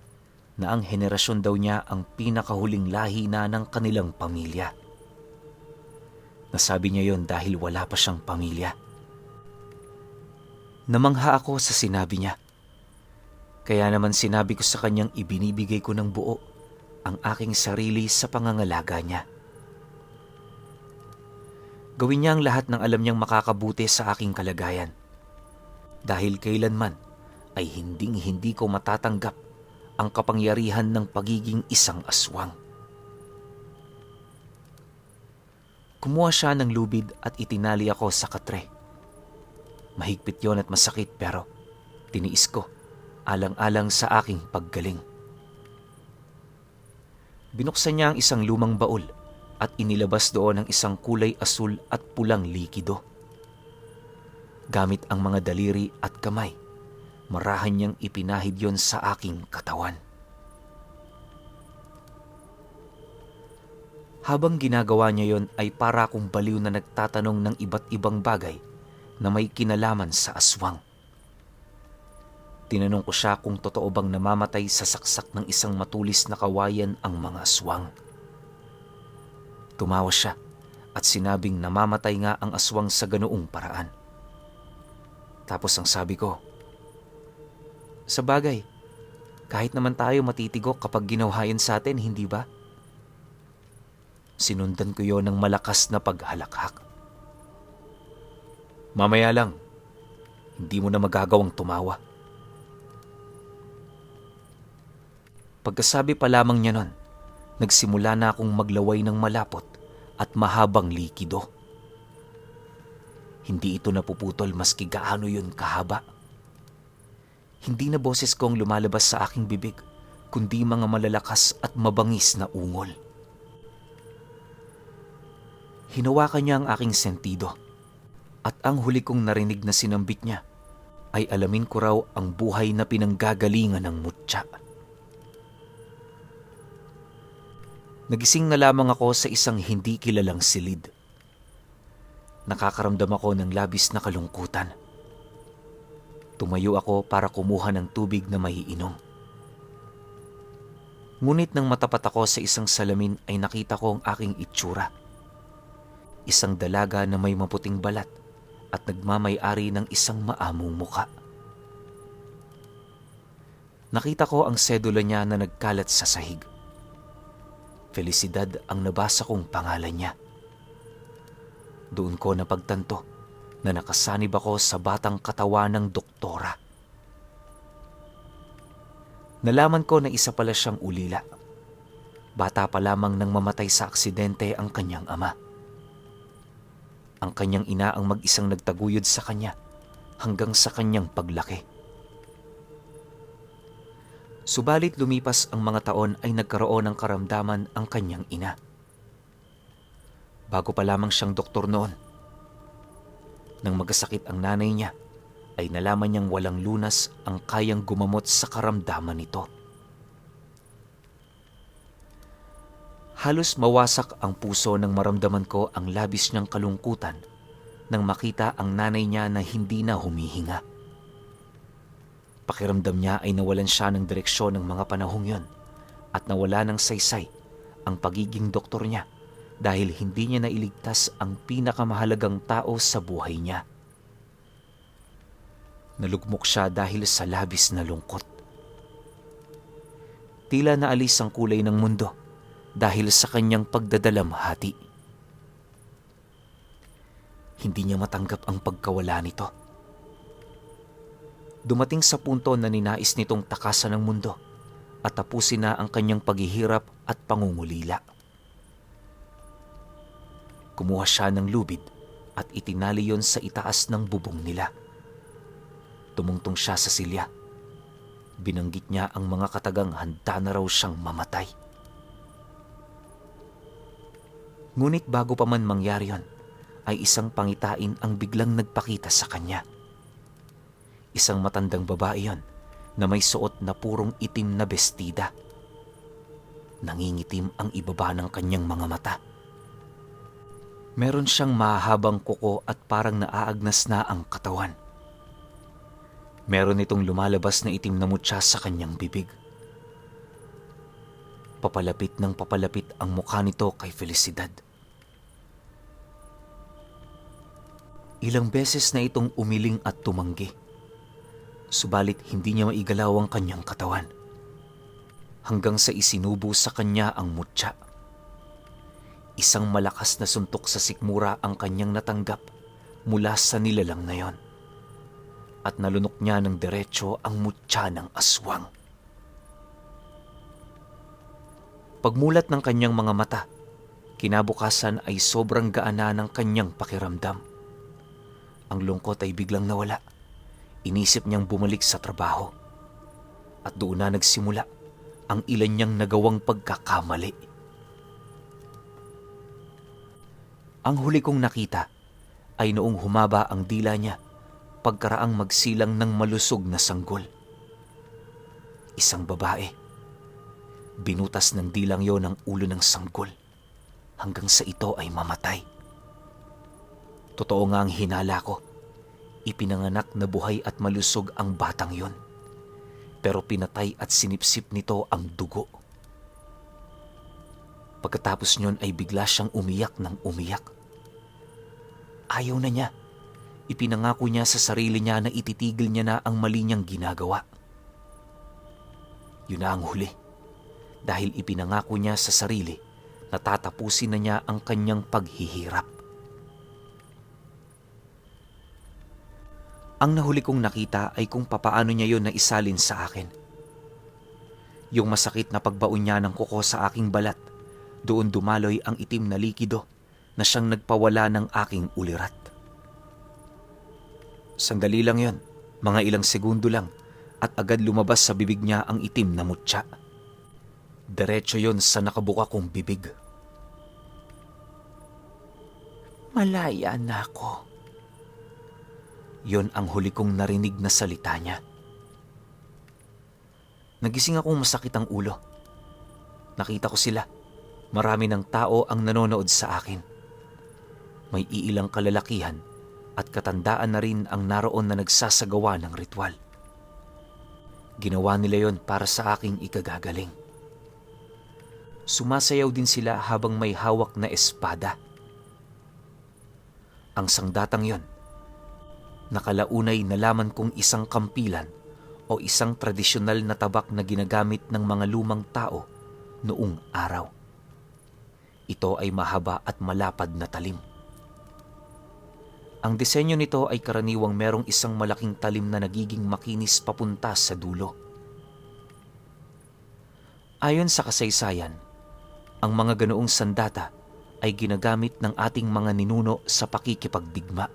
na ang henerasyon daw niya ang pinakahuling lahi na ng kanilang pamilya. Nasabi niya yon dahil wala pa siyang pamilya. Namangha ako sa sinabi niya. Kaya naman sinabi ko sa kanyang ibinibigay ko ng buo ang aking sarili sa pangangalaga niya. Gawin niya ang lahat ng alam niyang makakabuti sa aking kalagayan. Dahil kailanman ay hinding-hindi ko matatanggap ang kapangyarihan ng pagiging isang aswang. Kumuha siya ng lubid at itinali ako sa katre. Mahigpit yon at masakit pero tiniis ko alang-alang sa aking paggaling. Binuksan niya ang isang lumang baul at inilabas doon ang isang kulay asul at pulang likido. Gamit ang mga daliri at kamay, marahan niyang ipinahid yon sa aking katawan. Habang ginagawa niya yon ay para akong baliw na nagtatanong ng iba't ibang bagay na may kinalaman sa aswang. Tinanong ko siya kung totoo bang namamatay sa saksak ng isang matulis na kawayan ang mga aswang. Tumawa siya at sinabing namamatay nga ang aswang sa ganoong paraan. Tapos ang sabi ko, sa bagay, kahit naman tayo matitigok kapag ginawa yan sa atin, hindi ba? Sinundan ko yon ng malakas na paghalakhak. Mamaya lang, hindi mo na magagawang tumawa. Pagkasabi pa lamang niya nun, nagsimula na akong maglaway ng malapot at mahabang likido. Hindi ito napuputol maski gaano yun kahaba. Hindi na boses kong lumalabas sa aking bibig, kundi mga malalakas at mabangis na ungol. Hinawakan niya ang aking sentido at ang huli kong narinig na sinambit niya ay alamin ko raw ang buhay na pinanggagalingan ng mutya. Nagising na lamang ako sa isang hindi kilalang silid. Nakakaramdam ako ng labis na kalungkutan. Tumayo ako para kumuha ng tubig na maiinom. Ngunit nang matapat ako sa isang salamin ay nakita ko ang aking itsura. Isang dalaga na may maputing balat at nagmamay-ari ng isang maamong muka. Nakita ko ang sedula niya na nagkalat sa sahig. Felicidad ang nabasa kong pangalan niya. Doon ko napagtanto na nakasanib ako sa batang katawan ng doktora. Nalaman ko na isa pala siyang ulila. Bata pa lamang nang mamatay sa aksidente ang kanyang ama. Ang kanyang ina ang mag-isang nagtaguyod sa kanya hanggang sa kanyang paglaki. Subalit lumipas ang mga taon ay nagkaroon ng karamdaman ang kanyang ina. Bago pa lamang siyang doktor noon. Nang magkasakit ang nanay niya, ay nalaman niyang walang lunas ang kayang gumamot sa karamdaman nito. Halos mawasak ang puso nang maramdaman ko ang labis niyang kalungkutan nang makita ang nanay niya na hindi na humihinga. Pakiramdam niya ay nawalan siya ng direksyon ng mga panahong yon at nawala ng saysay ang pagiging doktor niya dahil hindi niya nailigtas ang pinakamahalagang tao sa buhay niya. Nalugmok siya dahil sa labis na lungkot. Tila naalis ang kulay ng mundo dahil sa kanyang pagdadalamhati. Hindi niya matanggap ang pagkawala nito. Dumating sa punto na ninais nitong takasan ng mundo at tapusin na ang kanyang paghihirap at pangungulila. Kumuha siya ng lubid at itinali yon sa itaas ng bubong nila. Tumungtong siya sa silya. Binanggit niya ang mga katagang handa na raw siyang mamatay. Ngunit bago pa man mangyari yon, ay isang pangitain ang biglang nagpakita sa kanya. Isang matandang babae yon na may suot na purong itim na bestida. Nangingitim ang ibaba ng kanyang mga mata. Meron siyang mahabang kuko at parang naaagnas na ang katawan. Meron itong lumalabas na itim na mutya sa kanyang bibig. Papalapit ng papalapit ang mukha nito kay Felicidad. Ilang beses na itong umiling at tumanggi. Subalit hindi niya maigalaw ang kanyang katawan. Hanggang sa isinubo sa kanya ang mutya. Isang malakas na suntok sa sikmura ang kanyang natanggap mula sa nilalang na yon. At nalunok niya ng diretso ang mutya ng aswang. Pagmulat ng kanyang mga mata, kinabukasan ay sobrang gaana ng kanyang pakiramdam. Ang lungkot ay biglang nawala. Inisip niyang bumalik sa trabaho. At doon na nagsimula ang ilan niyang nagawang pagkakamali. Ang huli kong nakita ay noong humaba ang dila niya pagkaraang magsilang ng malusog na sanggol. Isang babae. Binutas ng dilang yon ang ulo ng sanggol hanggang sa ito ay mamatay. Totoo nga ang hinala ko. Ipinanganak na buhay at malusog ang batang yon. Pero pinatay at sinipsip nito ang dugo. Pagkatapos niyon ay bigla siyang umiyak ng umiyak. Ayaw na niya. Ipinangako niya sa sarili niya na ititigil niya na ang mali niyang ginagawa. Yun na ang huli. Dahil ipinangako niya sa sarili na tatapusin na niya ang kanyang paghihirap. Ang nahuli kong nakita ay kung papaano niya yon naisalin sa akin. Yung masakit na pagbaon niya ng kuko sa aking balat, doon dumaloy ang itim na likido na siyang nagpawala ng aking ulirat. Sandali lang yon, mga ilang segundo lang, at agad lumabas sa bibig niya ang itim na mutya. Diretso yon sa nakabuka kong bibig. Malaya na ako. Yon ang huli kong narinig na salita niya. Nagising akong masakit ang ulo. Nakita ko sila. Marami ng tao ang nanonood sa akin. May iilang kalalakihan at katandaan na rin ang naroon na nagsasagawa ng ritual. Ginawa nila yon para sa aking ikagagaling. Sumasayaw din sila habang may hawak na espada. Ang sangdatang yon, nakalaunay nalaman kong isang kampilan o isang tradisyonal na tabak na ginagamit ng mga lumang tao noong araw. Ito ay mahaba at malapad na talim. Ang disenyo nito ay karaniwang merong isang malaking talim na nagiging makinis papunta sa dulo. Ayon sa kasaysayan, ang mga ganoong sandata ay ginagamit ng ating mga ninuno sa pakikipagdigma.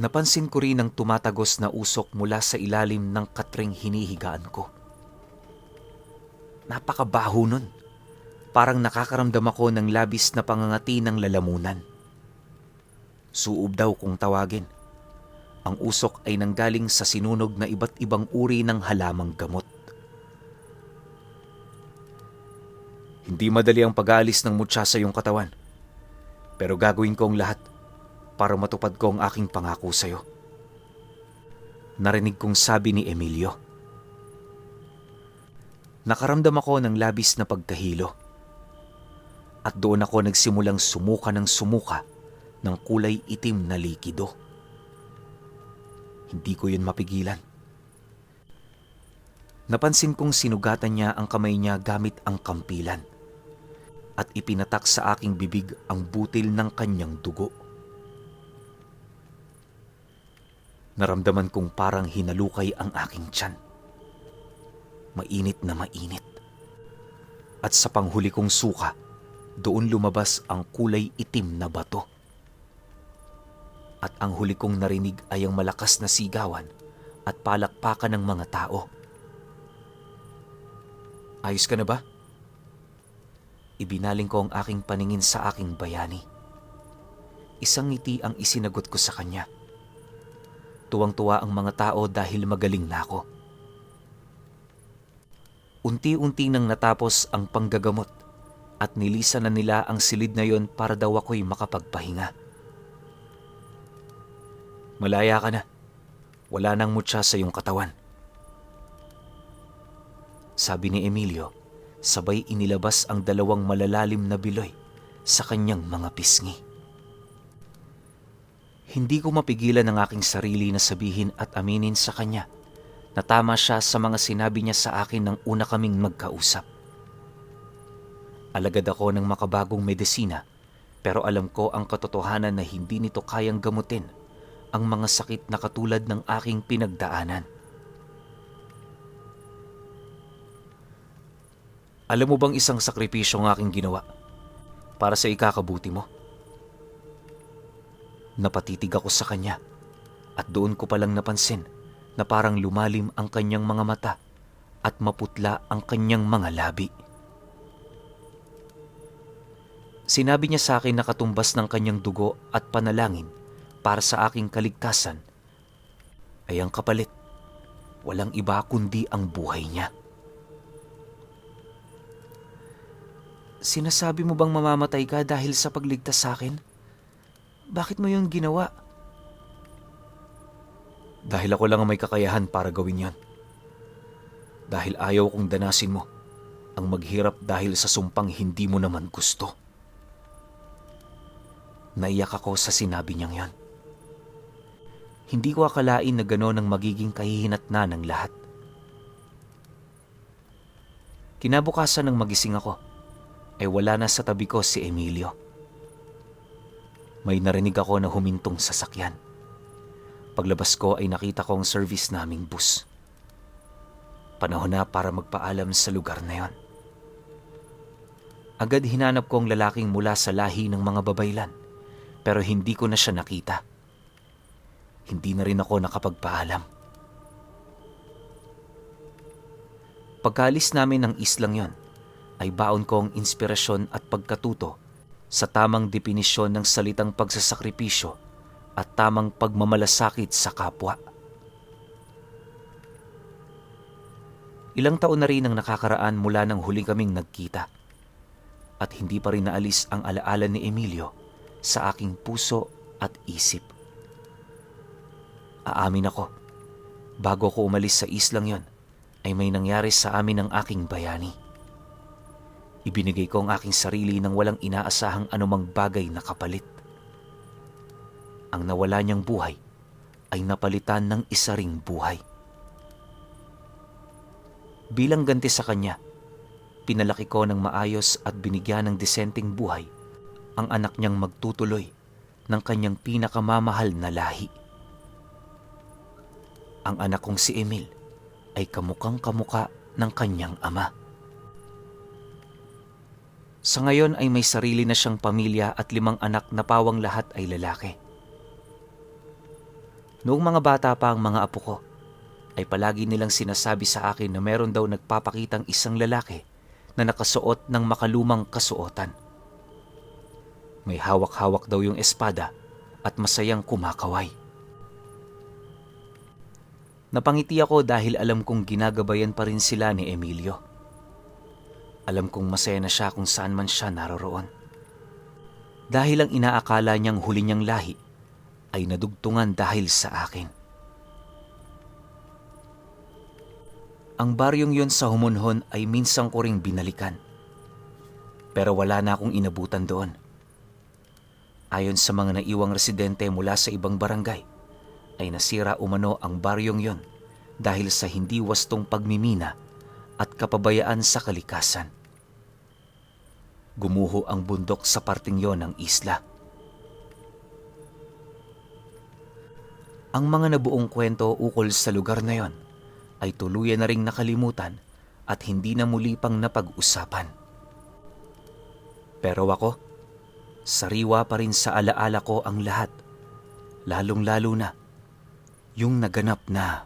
Napansin ko rin ang tumatagos na usok mula sa ilalim ng katring hinihigaan ko. Napakabaho nun. Parang nakakaramdam ako ng labis na pangangati ng lalamunan. Suob daw kung tawagin. Ang usok ay nanggaling sa sinunog na iba't ibang uri ng halamang gamot. Hindi madali ang pag-aalis ng mutya sa iyong katawan. Pero gagawin ko ang lahat para matupad ko ang aking pangako sa iyo. Narinig kong sabi ni Emilio. Nakaramdam ako ng labis na pagkahilo. At doon ako nagsimulang sumuka ng sumuka ng kulay itim na likido. Hindi ko yun mapigilan. Napansin kong sinugatan niya ang kamay niya gamit ang kampilan at ipinatak sa aking bibig ang butil ng kanyang dugo. Naramdaman kong parang hinalukay ang aking tiyan. Mainit na mainit. At sa panghuli kong suka, doon lumabas ang kulay itim na bato. At ang huli kong narinig ay ang malakas na sigawan at palakpakan ng mga tao. Ayos ka na ba? Ibinaling ko ang aking paningin sa aking bayani. Isang ngiti ang isinagot ko sa kanya. Tuwang-tuwa ang mga tao dahil magaling na ako. Unti-unti nang natapos ang panggagamot at nilisan na nila ang silid na yon para daw ako'y makapagpahinga. Malaya ka na. Wala nang mutya sa iyong katawan. Sabi ni Emilio, sabay inilabas ang 2 malalalim na biloy sa kanyang mga pisngi. Hindi ko mapigilan ang aking sarili na sabihin at aminin sa kanya na tama siya sa mga sinabi niya sa akin nang una kaming magkausap. Alagad ako ng makabagong medisina, pero alam ko ang katotohanan na hindi nito kayang gamutin ang mga sakit na katulad ng aking pinagdaanan. Alam mo bang isang sakripisyo ang aking ginawa para sa ikakabuti mo? Napatitig ako sa kanya at doon ko palang napansin na parang lumalim ang kanyang mga mata at maputla ang kanyang mga labi. Sinabi niya sa akin na katumbas ng kanyang dugo at panalangin para sa aking kaligtasan ay ang kapalit, walang iba kundi ang buhay niya. Sinasabi mo bang mamamatay ka dahil sa pagligtas sa akin? Bakit mo yun ginawa? Dahil ako lang ang may kakayahan para gawin yan. Dahil ayaw kong danasin mo ang maghirap dahil sa sumpang hindi mo naman gusto. Naiyak ako sa sinabi niyang yan. Hindi ko akalain na gano'n ang magiging kahihinatnan ng lahat. Kinabukasan ng magising ako, ay wala na sa tabi ko si Emilio. May narinig ako na humintong sasakyan. Paglabas ko ay nakita ko ang service naming bus. Panahon na para magpaalam sa lugar na yon. Agad hinanap ko ang lalaking mula sa lahi ng mga babaylan, pero hindi ko na siya nakita. Hindi na rin ako nakapagpaalam. Pagkaalis namin ng islang yon, ay baon ko ang inspirasyon at pagkatuto sa tamang definisyon ng salitang pagsasakripisyo at tamang pagmamalasakit sa kapwa. Ilang taon na rin ang nakakaraan mula nang huli kaming nagkita at hindi pa rin naalis ang alaala ni Emilio sa aking puso at isip. Aamin ako, bago ko umalis sa islang yon ay may nangyari sa amin ng aking bayani. Ibinigay ko ang aking sarili nang walang inaasahang anumang bagay na kapalit. Ang nawala niyang buhay ay napalitan ng isa ring buhay. Bilang ganti sa kanya, pinalaki ko ng maayos at binigyan ng disenteng buhay ang anak niyang magtutuloy ng kanyang pinakamamahal na lahi. Ang anak kong si Emil ay kamukang-kamuka ng kanyang ama. Sa ngayon ay may sarili na siyang pamilya at 5 anak na pawang lahat ay lalaki. Noong mga bata pa ang mga apo ko, ay palagi nilang sinasabi sa akin na meron daw nagpapakitang isang lalaki na nakasuot ng makalumang kasuotan. May hawak-hawak daw yung espada at masayang kumakaway. Napangiti ako dahil alam kong ginagabayan pa rin sila ni Emilio. Alam kong masaya na siya kung saan man siya naroroon. Dahil ang inaakala niyang huli niyang lahi ay nadugtungan dahil sa akin. Ang baryong yon sa Humonhon ay minsan ko ring binalikan. Pero wala na akong inabutan doon. Ayon sa mga naiwang residente mula sa ibang barangay, ay nasira umano ang baryong yon dahil sa hindi wastong pagmimina at kapabayaan sa kalikasan. Gumuho ang bundok sa parting yon ng isla. Ang mga nabuong kwento ukol sa lugar na yon ay tuluyan na ring nakalimutan at hindi na muli pang napag-usapan. Pero ako, sariwa pa rin sa alaala ko ang lahat, lalong-lalo na yung naganap na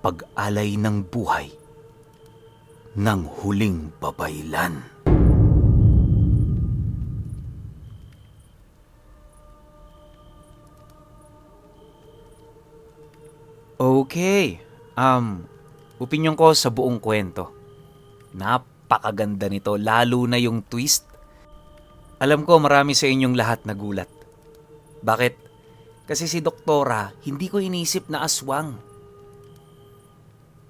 pag-alay ng buhay ng huling babaylan. Okay, opinyon ko sa buong kwento. Napakaganda nito, lalo na yung twist. Alam ko marami sa inyong lahat nagulat. Bakit? Kasi si Doktora, hindi ko inisip na aswang.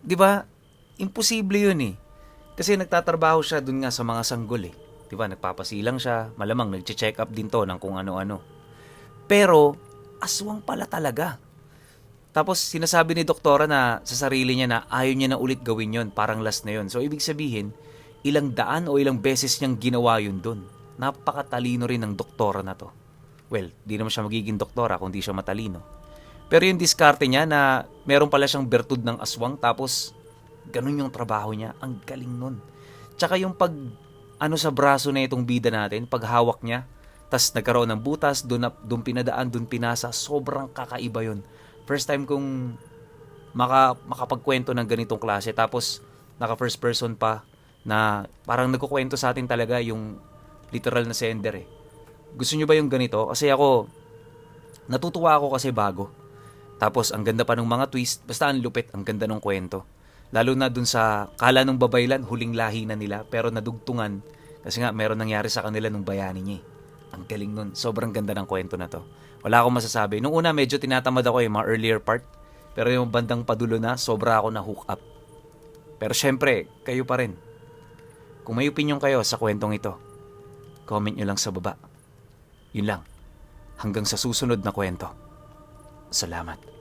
'Di ba? Imposible 'yun eh. Kasi nagtatrabaho siya dun nga sa mga sanggol eh. 'Di ba? Nagpapasilang siya, malamang nagche-check up din to ng kung ano-ano. Pero aswang pala talaga. Tapos sinasabi ni Doktora na sa sarili niya na ayaw niya na ulit gawin yon, parang last na yon. So ibig sabihin, ilang daan o ilang beses niyang ginawa yun dun. Napakatalino rin ng Doktora na to. Well, di naman siya magiging doktora kung di siya matalino. Pero yung diskarte niya na meron pala siyang bertud ng aswang tapos ganun yung trabaho niya, ang galing nun. Tsaka yung sa braso na itong bida natin, paghawak niya, tas nagkaroon ng butas, dun pinadaan, dun pinasa, sobrang kakaiba yun. First time kong makapagkwento ng ganitong klase. Tapos, naka first person pa na parang nagkukwento sa atin talaga yung literal na sender eh. Gusto nyo ba yung ganito? Kasi ako, natutuwa ako kasi bago. Tapos, ang ganda pa ng mga twist. Basta ang lupit, ang ganda ng kwento. Lalo na dun sa kala ng babaylan, huling lahi na nila. Pero nadugtungan. Kasi nga, meron nangyari sa kanila nung bayani niya eh. Ang galing nun. Sobrang ganda ng kwento na to. Wala akong masasabi. Nung una, medyo tinatamad ako mga earlier part. Pero yung bandang padulo na, sobra ako na hook up. Pero syempre, kayo pa rin. Kung may opinion kayo sa kwentong ito, comment nyo lang sa baba. Yun lang. Hanggang sa susunod na kwento. Salamat.